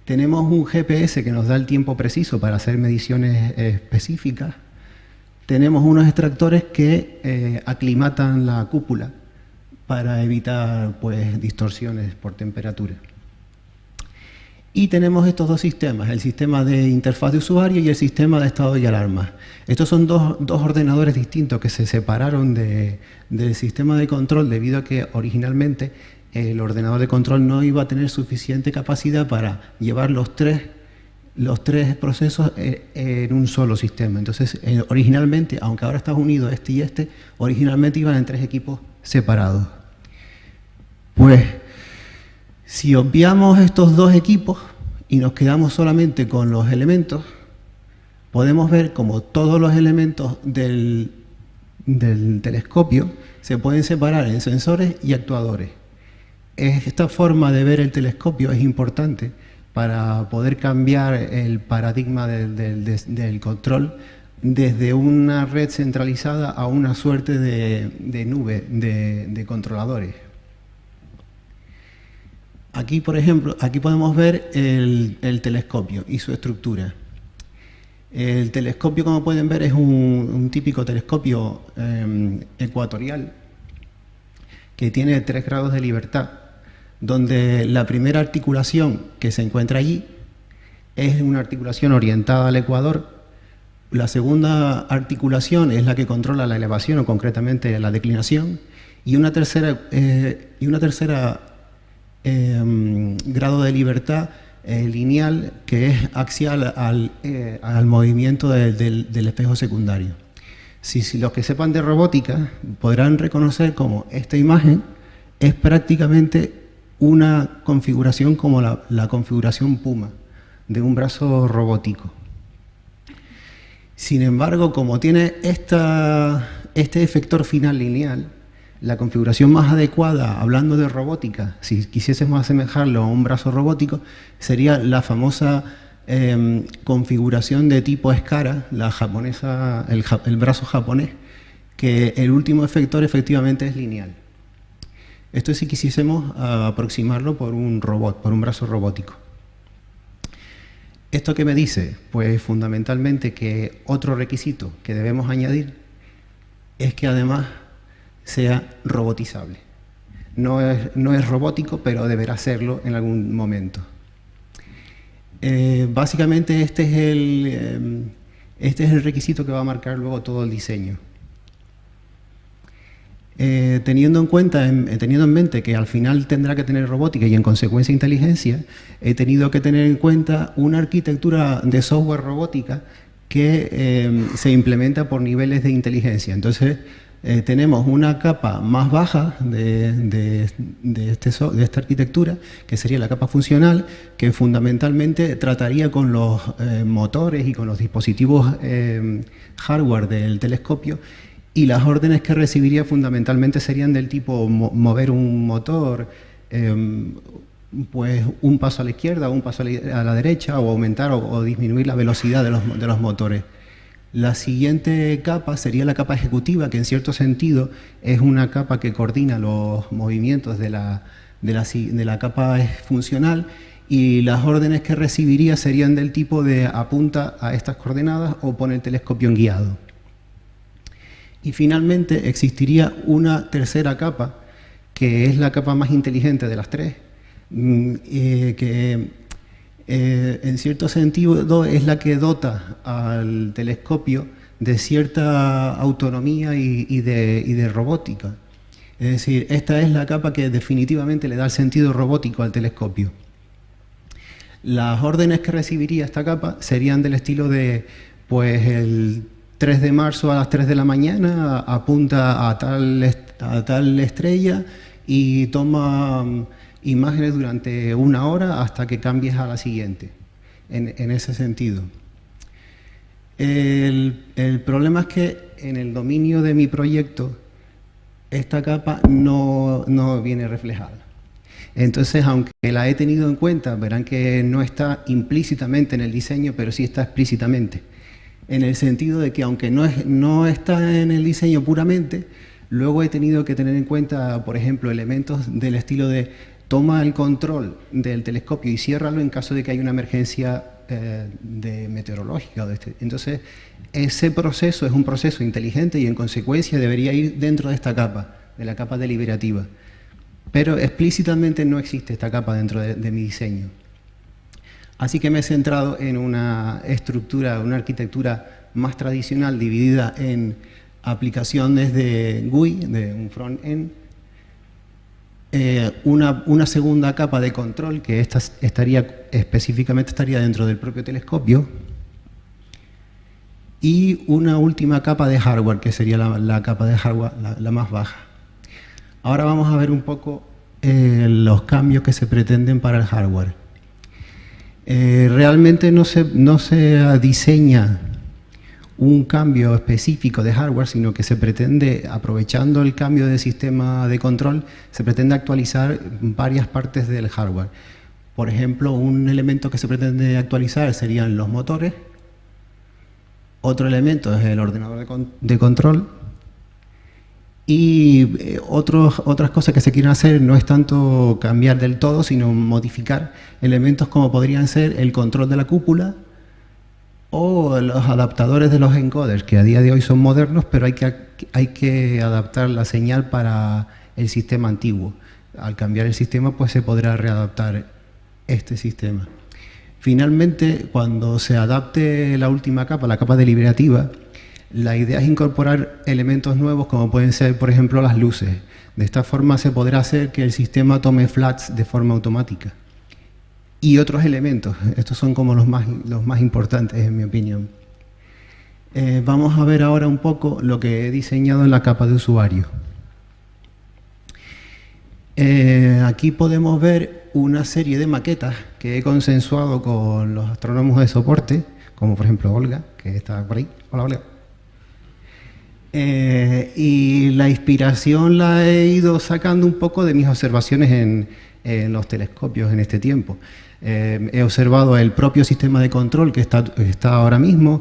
Tenemos un GPS que nos da el tiempo preciso para hacer mediciones específicas. Tenemos unos extractores que aclimatan la cúpula para evitar pues, distorsiones por temperatura. Y tenemos estos dos sistemas, el sistema de interfaz de usuario y el sistema de estado y alarma. Estos son dos ordenadores distintos que se separaron del sistema de control debido a que originalmente el ordenador de control no iba a tener suficiente capacidad para llevar los tres procesos en un solo sistema. Entonces, originalmente, aunque ahora está unido este y este, originalmente iban en 3 equipos separados. Pues, si obviamos estos 2 equipos y nos quedamos solamente con los elementos, podemos ver como todos los elementos del telescopio se pueden separar en sensores y actuadores. Esta forma de ver el telescopio es importante para poder cambiar el paradigma del control desde una red centralizada a una suerte de nube de controladores. Aquí, por ejemplo, aquí podemos ver el telescopio y su estructura. El telescopio, como pueden ver, es un típico telescopio ecuatorial que tiene 3 grados de libertad, donde la primera articulación que se encuentra allí es una articulación orientada al ecuador. La segunda articulación es la que controla la elevación o concretamente la declinación, y una tercera grado de libertad lineal que es axial al movimiento del espejo secundario. Si los que sepan de robótica podrán reconocer como esta imagen es prácticamente una configuración como la configuración Puma de un brazo robótico. Sin embargo, como tiene este efector final lineal, la configuración más adecuada, hablando de robótica, si quisiésemos asemejarlo a un brazo robótico, sería la famosa configuración de tipo Escara, la japonesa, el brazo japonés, que el último efector efectivamente es lineal. Esto es si quisiésemos aproximarlo por un robot, por un brazo robótico. ¿Esto qué me dice? Pues fundamentalmente que otro requisito que debemos añadir es que además sea robotizable. No es robótico, pero deberá serlo en algún momento. Básicamente este es el requisito que va a marcar luego todo el diseño. Teniendo en mente que al final tendrá que tener robótica y en consecuencia inteligencia, he tenido que tener en cuenta una arquitectura de software robótica que se implementa por niveles de inteligencia. Entonces, tenemos una capa más baja de esta arquitectura, que sería la capa funcional, que fundamentalmente trataría con los motores y con los dispositivos hardware del telescopio, y las órdenes que recibiría fundamentalmente serían del tipo mover un motor, pues un paso a la izquierda, un paso a la derecha, o aumentar o disminuir la velocidad de los motores. La siguiente capa sería la capa ejecutiva, que en cierto sentido es una capa que coordina los movimientos de la capa funcional, y las órdenes que recibiría serían del tipo de apunta a estas coordenadas o pone el telescopio en guiado. Y finalmente existiría una tercera capa, que es la capa más inteligente de las tres, que en cierto sentido es la que dota al telescopio de cierta autonomía y de robótica. Es decir, esta es la capa que definitivamente le da el sentido robótico al telescopio. Las órdenes que recibiría esta capa serían del estilo de, pues el 3 de marzo a las 3 de la mañana apunta a tal estrella y toma imágenes durante 1 hora hasta que cambies a la siguiente, en ese sentido. El problema es que en el dominio de mi proyecto esta capa no viene reflejada. Entonces, aunque la he tenido en cuenta, verán que no está implícitamente en el diseño, pero sí está explícitamente. En el sentido de que aunque no está en el diseño puramente, luego he tenido que tener en cuenta, por ejemplo, elementos del estilo de toma el control del telescopio y ciérralo en caso de que haya una emergencia meteorológica. Entonces, ese proceso es un proceso inteligente y en consecuencia debería ir dentro de esta capa, de la capa deliberativa. Pero explícitamente no existe esta capa dentro de mi diseño. Así que me he centrado en una estructura, una arquitectura más tradicional dividida en aplicaciones de GUI, de un front-end, una segunda capa de control que específicamente estaría dentro del propio telescopio, y una última capa de hardware que sería la capa de hardware la más baja. Ahora vamos a ver un poco los cambios que se pretenden para el hardware. Realmente no se diseña un cambio específico de hardware, sino que se pretende, aprovechando el cambio de sistema de control, se pretende actualizar varias partes del hardware. Por ejemplo, un elemento que se pretende actualizar serían los motores, otro elemento es el ordenador de control, y otras cosas que se quieren hacer no es tanto cambiar del todo, sino modificar elementos como podrían ser el control de la cúpula o los adaptadores de los encoders, que a día de hoy son modernos, pero hay que adaptar la señal para el sistema antiguo. Al cambiar el sistema, pues se podrá readaptar este sistema. Finalmente, cuando se adapte la última capa, la capa deliberativa, la idea es incorporar elementos nuevos como pueden ser, por ejemplo, las luces. De esta forma se podrá hacer que el sistema tome flats de forma automática. Y otros elementos, estos son como los más importantes en mi opinión. Vamos a ver ahora un poco lo que he diseñado en la capa de usuario. Aquí podemos ver una serie de maquetas que he consensuado con los astrónomos de soporte, como por ejemplo Olga, que está por ahí. Hola, Olga. Y la inspiración la he ido sacando un poco de mis observaciones en los telescopios en este tiempo. He observado el propio sistema de control que está ahora mismo.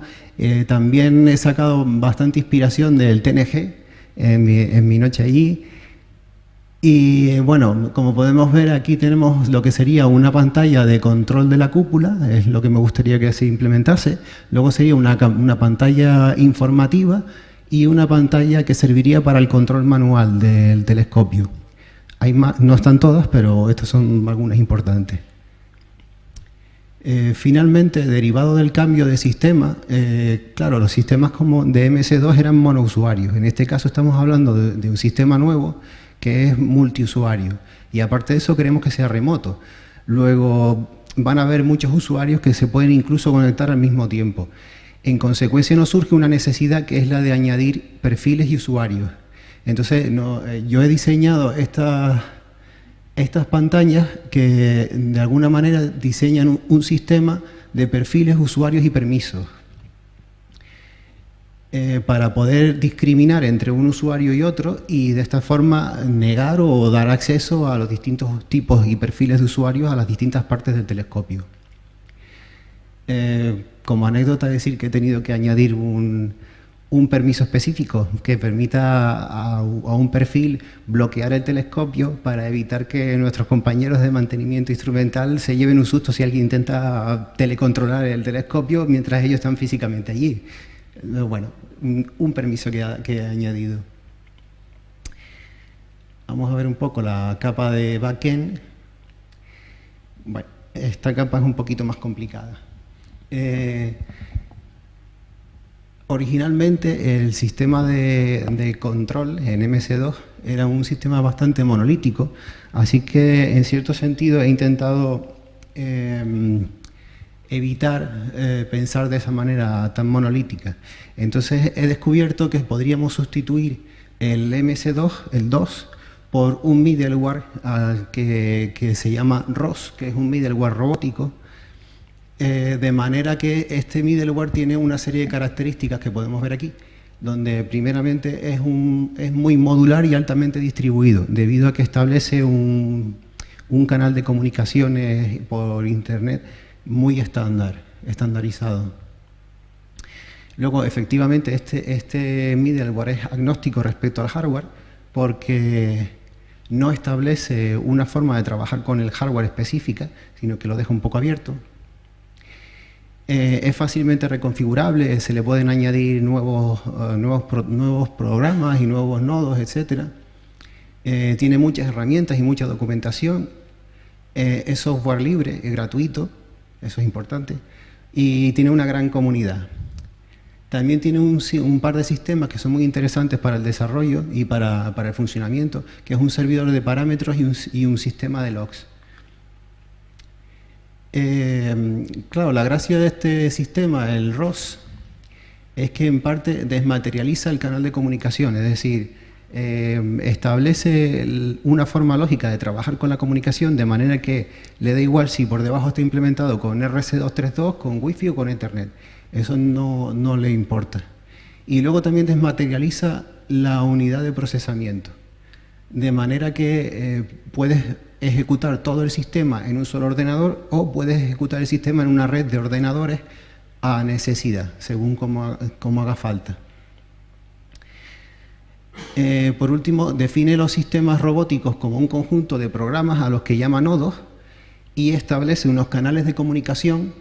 También he sacado bastante inspiración del TNG en mi noche allí. Y bueno, como podemos ver, aquí tenemos lo que sería una pantalla de control de la cúpula, es lo que me gustaría que se implementase. Luego sería una pantalla informativa y una pantalla que serviría para el control manual del telescopio. Hay más, no están todas, pero estas son algunas importantes. Finalmente, derivado del cambio de sistema, claro, los sistemas como de MS2 eran monousuarios. En este caso estamos hablando de un sistema nuevo que es multiusuario. Y aparte de eso queremos que sea remoto. Luego van a haber muchos usuarios que se pueden incluso conectar al mismo tiempo. En consecuencia nos surge una necesidad que es la de añadir perfiles y usuarios. Entonces yo he diseñado estas pantallas que de alguna manera diseñan un sistema de perfiles, usuarios y permisos. Para poder discriminar entre un usuario y otro y de esta forma negar o dar acceso a los distintos tipos y perfiles de usuarios a las distintas partes del telescopio. Como anécdota decir que he tenido que añadir un permiso específico que permita a un perfil bloquear el telescopio para evitar que nuestros compañeros de mantenimiento instrumental se lleven un susto si alguien intenta telecontrolar el telescopio mientras ellos están físicamente allí. Bueno, un permiso que he añadido. Vamos a ver un poco la capa de backend. Bueno, esta capa es un poquito más complicada. Originalmente el sistema de control en MS2 era un sistema bastante monolítico, así que en cierto sentido he intentado evitar pensar de esa manera tan monolítica. Entonces he descubierto que podríamos sustituir el MS2, el 2, por un middleware que se llama ROS, que es un middleware robótico, de manera que este middleware tiene una serie de características que podemos ver aquí, donde primeramente es muy modular y altamente distribuido, debido a que establece un canal de comunicaciones por Internet muy estandarizado. Luego, efectivamente, este middleware es agnóstico respecto al hardware porque no establece una forma de trabajar con el hardware específica, sino que lo deja un poco abierto. Es fácilmente reconfigurable, se le pueden añadir nuevos programas y nuevos nodos, etc. Tiene muchas herramientas y mucha documentación. Es software libre, es gratuito, eso es importante, y tiene una gran comunidad. También tiene un par de sistemas que son muy interesantes para el desarrollo y para el funcionamiento, que es un servidor de parámetros y un sistema de logs. Claro, la gracia de este sistema, el ROS, es que en parte desmaterializa el canal de comunicación, es decir, establece una forma lógica de trabajar con la comunicación de manera que le da igual si por debajo está implementado con RC232, con Wi-Fi o con Ethernet. Eso no le importa. Y luego también desmaterializa la unidad de procesamiento, de manera que puedes ejecutar todo el sistema en un solo ordenador o puedes ejecutar el sistema en una red de ordenadores a necesidad, según como haga falta. Por último, define los sistemas robóticos como un conjunto de programas a los que llama nodos y establece unos canales de comunicación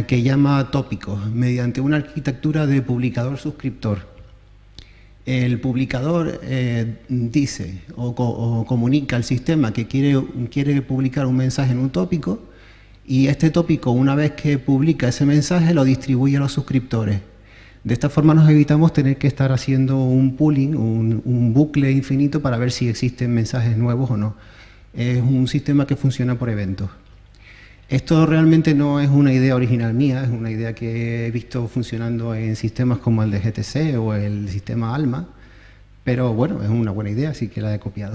que llama tópicos mediante una arquitectura de publicador-suscriptor. El publicador dice o comunica al sistema que quiere publicar un mensaje en un tópico, y este tópico, una vez que publica ese mensaje, lo distribuye a los suscriptores. De esta forma nos evitamos tener que estar haciendo un pooling, un bucle infinito para ver si existen mensajes nuevos o no. Es un sistema que funciona por eventos. Esto realmente no es una idea original mía, es una idea que he visto funcionando en sistemas como el de GTC o el sistema ALMA, pero bueno, es una buena idea, así que la he copiado.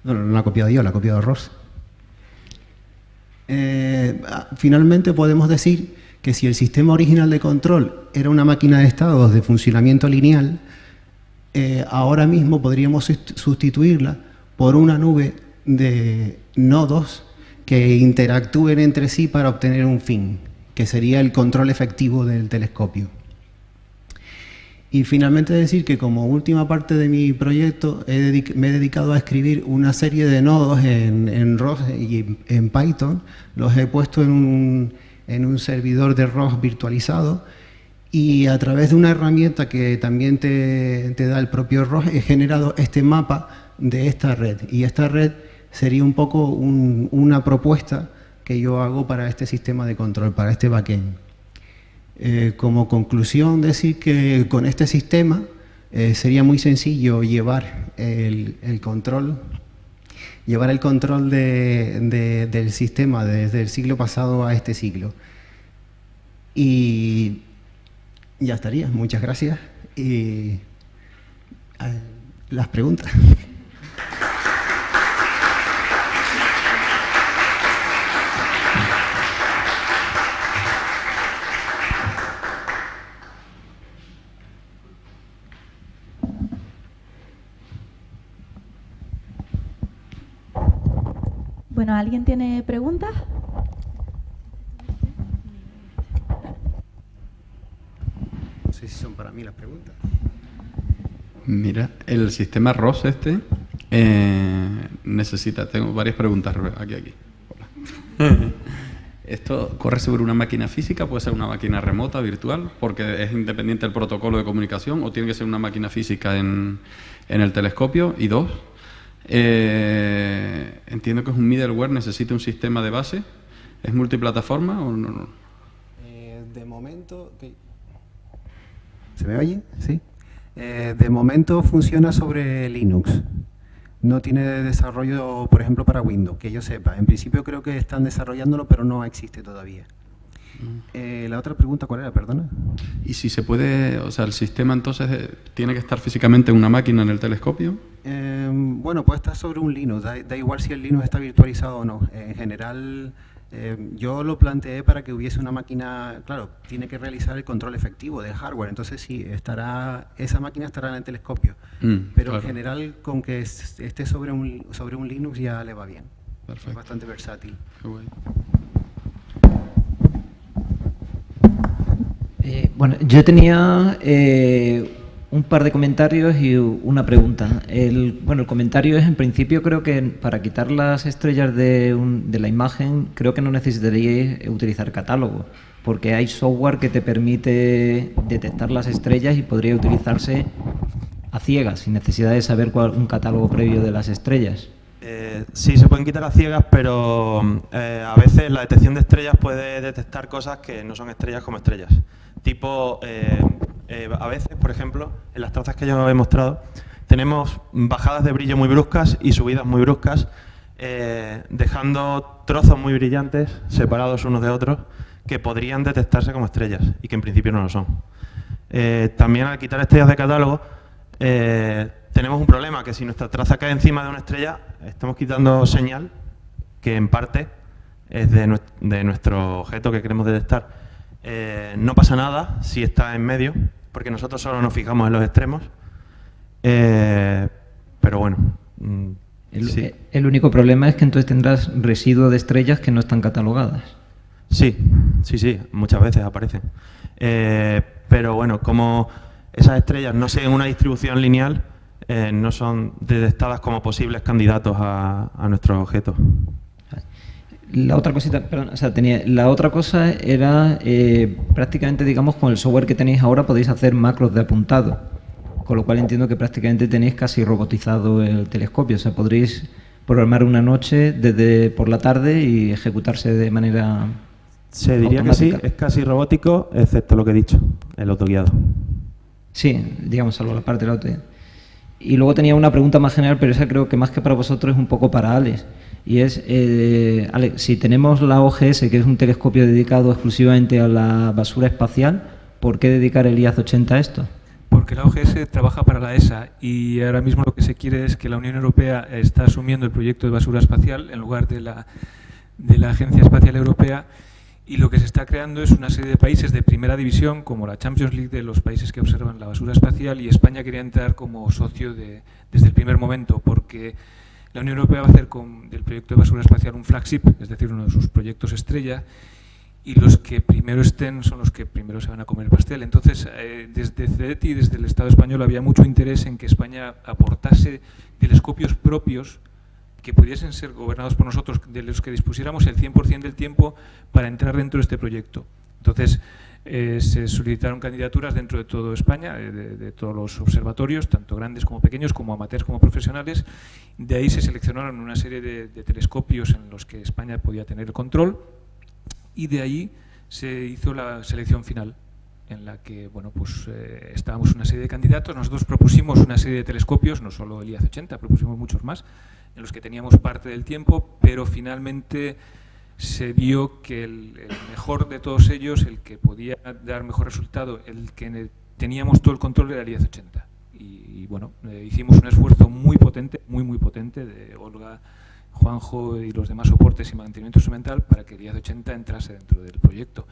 No la he copiado yo, la ha copiado Ross. Finalmente podemos decir que si el sistema original de control era una máquina de estados de funcionamiento lineal, ahora mismo podríamos sustituirla por una nube de nodos que interactúen entre sí para obtener un fin, que sería el control efectivo del telescopio. Y finalmente decir que como última parte de mi proyecto me he dedicado a escribir una serie de nodos en ROS y en Python. Los he puesto en un servidor de ROS virtualizado, y a través de una herramienta que también te da el propio ROS he generado este mapa de esta red. Y esta red sería un poco una propuesta que yo hago para este sistema de control, para este backend. Como conclusión, decir que con este sistema sería muy sencillo llevar el control del sistema desde el siglo pasado a este siglo. Y ya estaría. Muchas gracias. Y las preguntas. Bueno, ¿alguien tiene preguntas? No sé si son para mí las preguntas. Mira, el sistema ROS necesita, tengo varias preguntas aquí. Hola. ¿Esto corre sobre una máquina física? ¿Puede ser una máquina remota, virtual? Porque es independiente del protocolo de comunicación, ¿o tiene que ser una máquina física en el telescopio? Y dos, entiendo que es un middleware, necesita un sistema de base. ¿Es multiplataforma o no? De momento... ¿Se me oye? Sí. De momento funciona sobre Linux. No tiene desarrollo, por ejemplo, para Windows, que yo sepa. En principio creo que están desarrollándolo, pero no existe todavía. La otra pregunta, ¿cuál era? Perdona. ¿Y si se puede, o sea, el sistema entonces tiene que estar físicamente en una máquina en el telescopio? Bueno, puede estar sobre un Linux, da igual si el Linux está virtualizado o no. En general, yo lo planteé para que hubiese una máquina, claro, tiene que realizar el control efectivo del hardware, entonces sí, esa máquina estará en el telescopio. Pero claro, en general, con que esté sobre un Linux ya le va bien. Perfecto. Es bastante versátil. Qué bueno. Bueno, yo tenía un par de comentarios y una pregunta. El comentario es, en principio, creo que para quitar las estrellas de la imagen, creo que no necesitaríais utilizar catálogo, porque hay software que te permite detectar las estrellas y podría utilizarse a ciegas, sin necesidad de saber un catálogo previo de las estrellas. Sí, se pueden quitar a ciegas, pero a veces la detección de estrellas puede detectar cosas que no son estrellas como estrellas. Tipo, a veces, por ejemplo, en las trazas que yo he mostrado, tenemos bajadas de brillo muy bruscas y subidas muy bruscas, dejando trozos muy brillantes, separados unos de otros, que podrían detectarse como estrellas y que en principio no lo son. También al quitar estrellas de catálogo, tenemos un problema, que si nuestra traza cae encima de una estrella, estamos quitando señal que en parte es de nuestro objeto que queremos detectar. No pasa nada si está en medio, porque nosotros solo nos fijamos en los extremos, pero bueno. Sí. El único problema es que entonces tendrás residuo de estrellas que no están catalogadas. Sí, muchas veces aparecen. Pero bueno, como esas estrellas no siguen una distribución lineal, no son detectadas como posibles candidatos a nuestros objetos. La otra cosita, perdón, o sea, la otra cosa era prácticamente, digamos, con el software que tenéis ahora podéis hacer macros de apuntado, con lo cual entiendo que prácticamente tenéis casi robotizado el telescopio, o sea, podréis programar una noche desde por la tarde y ejecutarse de manera Se diría automática. que sí, es casi robótico, excepto lo que he dicho, el autoguiado. Sí, digamos, salvo la parte del autoguiado. Y luego tenía una pregunta más general, pero esa creo que más que para vosotros es un poco para Alex. Y es, Alex, si tenemos la OGS, que es un telescopio dedicado exclusivamente a la basura espacial, ¿por qué dedicar el IAZ 80 a esto? Porque la OGS trabaja para la ESA y ahora mismo lo que se quiere es que la Unión Europea está asumiendo el proyecto de basura espacial en lugar de la Agencia Espacial Europea, y lo que se está creando es una serie de países de primera división, como la Champions League de los países que observan la basura espacial, y España quería entrar como socio desde el primer momento, porque la Unión Europea va a hacer del proyecto de basura espacial un flagship, es decir, uno de sus proyectos estrella, y los que primero estén son los que primero se van a comer el pastel. Entonces, desde CEDETI y desde el Estado español había mucho interés en que España aportase telescopios propios que pudiesen ser gobernados por nosotros, de los que dispusiéramos el 100% del tiempo para entrar dentro de este proyecto. Entonces, se solicitaron candidaturas dentro de toda España, de todos los observatorios, tanto grandes como pequeños, como amateurs como profesionales. De ahí se seleccionaron una serie de telescopios en los que España podía tener el control, y de ahí se hizo la selección final, en la que bueno, pues, estábamos una serie de candidatos. Nosotros propusimos una serie de telescopios, no solo el IAZ 80, propusimos muchos más, en los que teníamos parte del tiempo, pero finalmente se vio que el mejor de todos ellos, el que podía dar mejor resultado, el que teníamos todo el control, era el IAZ 80. Y bueno, hicimos un esfuerzo muy potente, muy potente, de Olga, Juanjo y los demás soportes y mantenimiento instrumental para que el IAZ 80 entrase dentro del proyecto.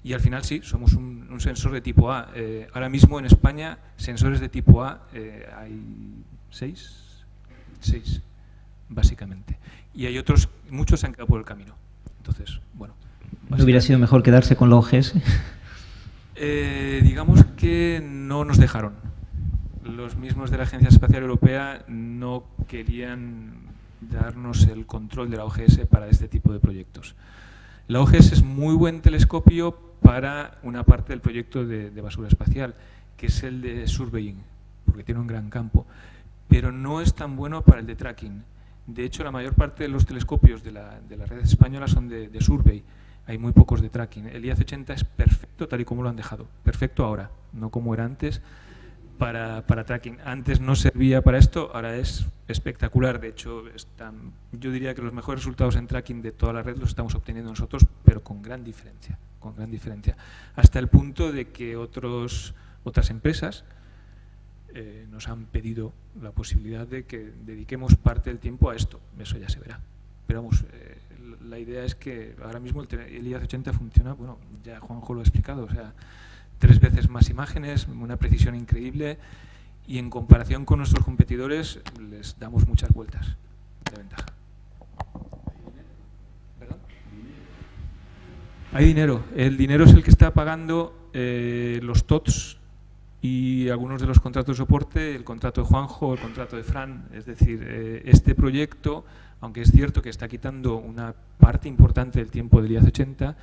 Y al final sí, somos un sensor de tipo A. Ahora mismo en España, sensores de tipo A hay 6, básicamente. Y hay otros, muchos se han quedado por el camino. Entonces, bueno. ¿No hubiera sido mejor quedarse con la OGS? Digamos que no nos dejaron. Los mismos de la Agencia Espacial Europea no querían darnos el control de la OGS para este tipo de proyectos. La OGS es muy buen telescopio para una parte del proyecto de basura espacial, que es el de surveying, porque tiene un gran campo, pero no es tan bueno para el de tracking. De hecho, la mayor parte de los telescopios de la red española son de survey, hay muy pocos de tracking. El IAZ 80 es perfecto tal y como lo han dejado, perfecto ahora, no como era antes, para tracking. Antes no servía para esto, ahora es espectacular. De hecho, yo diría que los mejores resultados en tracking de toda la red los estamos obteniendo nosotros, pero con gran diferencia, hasta el punto de que otras empresas nos han pedido la posibilidad de que dediquemos parte del tiempo a esto. Eso ya se verá. Pero vamos, la idea es que ahora mismo el IAZ 80 funciona, bueno, ya Juanjo lo ha explicado, o sea, 3 veces más imágenes, una precisión increíble, y en comparación con nuestros competidores les damos muchas vueltas de ventaja. ¿Perdón? Hay dinero. El dinero es el que está pagando los TOTS y algunos de los contratos de soporte, el contrato de Juanjo, el contrato de Fran. Es decir, este proyecto, aunque es cierto que está quitando una parte importante del tiempo del IAZ 80,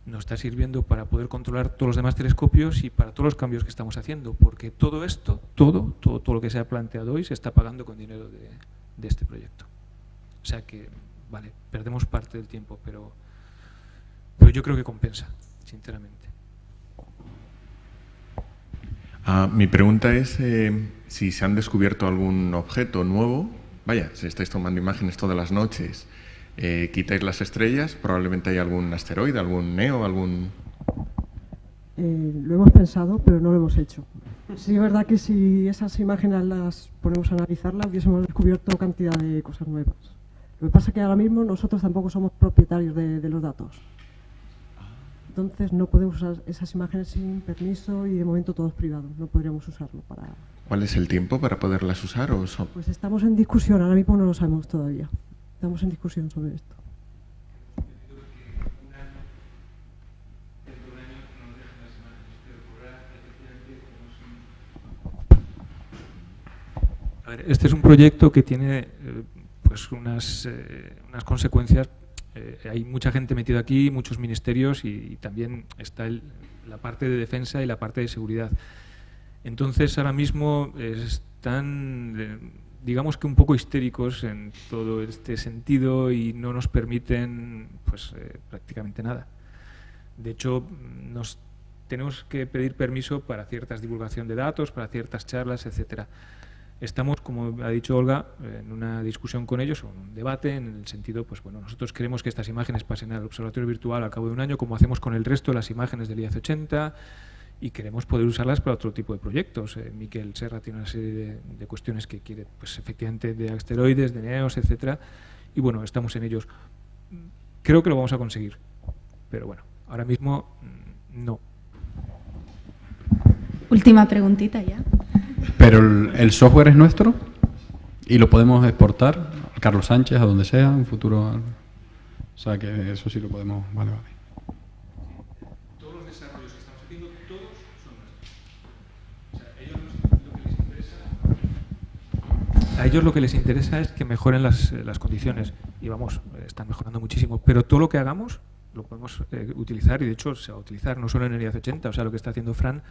nos está sirviendo para poder controlar todos los demás telescopios y para todos los cambios que estamos haciendo, porque todo esto, todo lo que se ha planteado hoy se está pagando con dinero de este proyecto. O sea que, vale, perdemos parte del tiempo, pero yo creo que compensa, sinceramente. Mi pregunta es si se han descubierto algún objeto nuevo. Vaya, si estáis tomando imágenes todas las noches, quitáis las estrellas, probablemente hay algún asteroide, algún NEO, algún... Lo hemos pensado, pero no lo hemos hecho. Sí, es verdad que si esas imágenes las ponemos a analizarlas, hubiésemos descubierto cantidad de cosas nuevas. Lo que pasa es que ahora mismo nosotros tampoco somos propietarios de los datos. Entonces no podemos usar esas imágenes sin permiso y de momento todo es privado. No podríamos usarlo para... ¿Cuál es el tiempo para poderlas usar? Pues estamos en discusión, ahora mismo no lo sabemos todavía. Estamos en discusión sobre esto. A ver, este es un proyecto que tiene pues unas consecuencias hay mucha gente metida aquí, muchos ministerios y también está la parte de defensa y la parte de seguridad. Entonces, ahora mismo están, digamos que un poco histéricos en todo este sentido y no nos permiten pues, prácticamente nada. De hecho, nos tenemos que pedir permiso para ciertas divulgación de datos, para ciertas charlas, etcétera. Estamos, como ha dicho Olga, en una discusión con ellos, o un debate, en el sentido, pues bueno, nosotros queremos que estas imágenes pasen al observatorio virtual al cabo de un año, como hacemos con el resto de las imágenes del IAC 80, y queremos poder usarlas para otro tipo de proyectos. Miquel Serra tiene una serie de cuestiones que quiere, pues efectivamente, de asteroides, de NEOS, etcétera, y bueno, estamos en ellos. Creo que lo vamos a conseguir, pero bueno, ahora mismo no. Última preguntita ya. Pero el software es nuestro y lo podemos exportar a Carlos Sánchez, a donde sea, en futuro. O sea que eso sí lo podemos. Vale. Todos los desarrollos que estamos haciendo, todos son nuestros. O sea, a ellos lo que les interesa es que mejoren las condiciones. Y vamos, están mejorando muchísimo. Pero todo lo que hagamos lo podemos utilizar, y de hecho se va a utilizar no solo en el IAC 80. O sea, lo que está haciendo Fran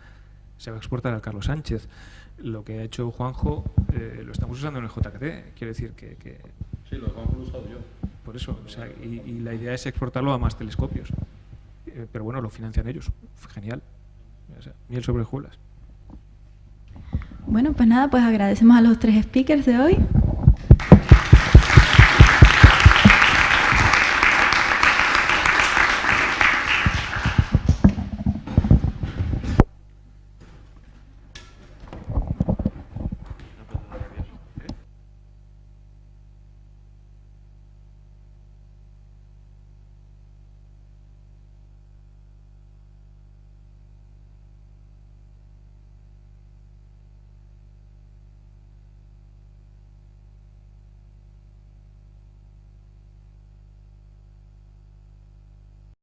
se va a exportar al Carlos Sánchez. Lo que ha hecho Juanjo lo estamos usando en el JKT. Quiero decir que Sí, lo de Juanjo lo he usado yo. Por eso, o sea, y la idea es exportarlo a más telescopios. Pero bueno, lo financian ellos. Genial. O sea, miel sobre hojuelas. Bueno, pues nada, pues agradecemos a los 3 speakers de hoy.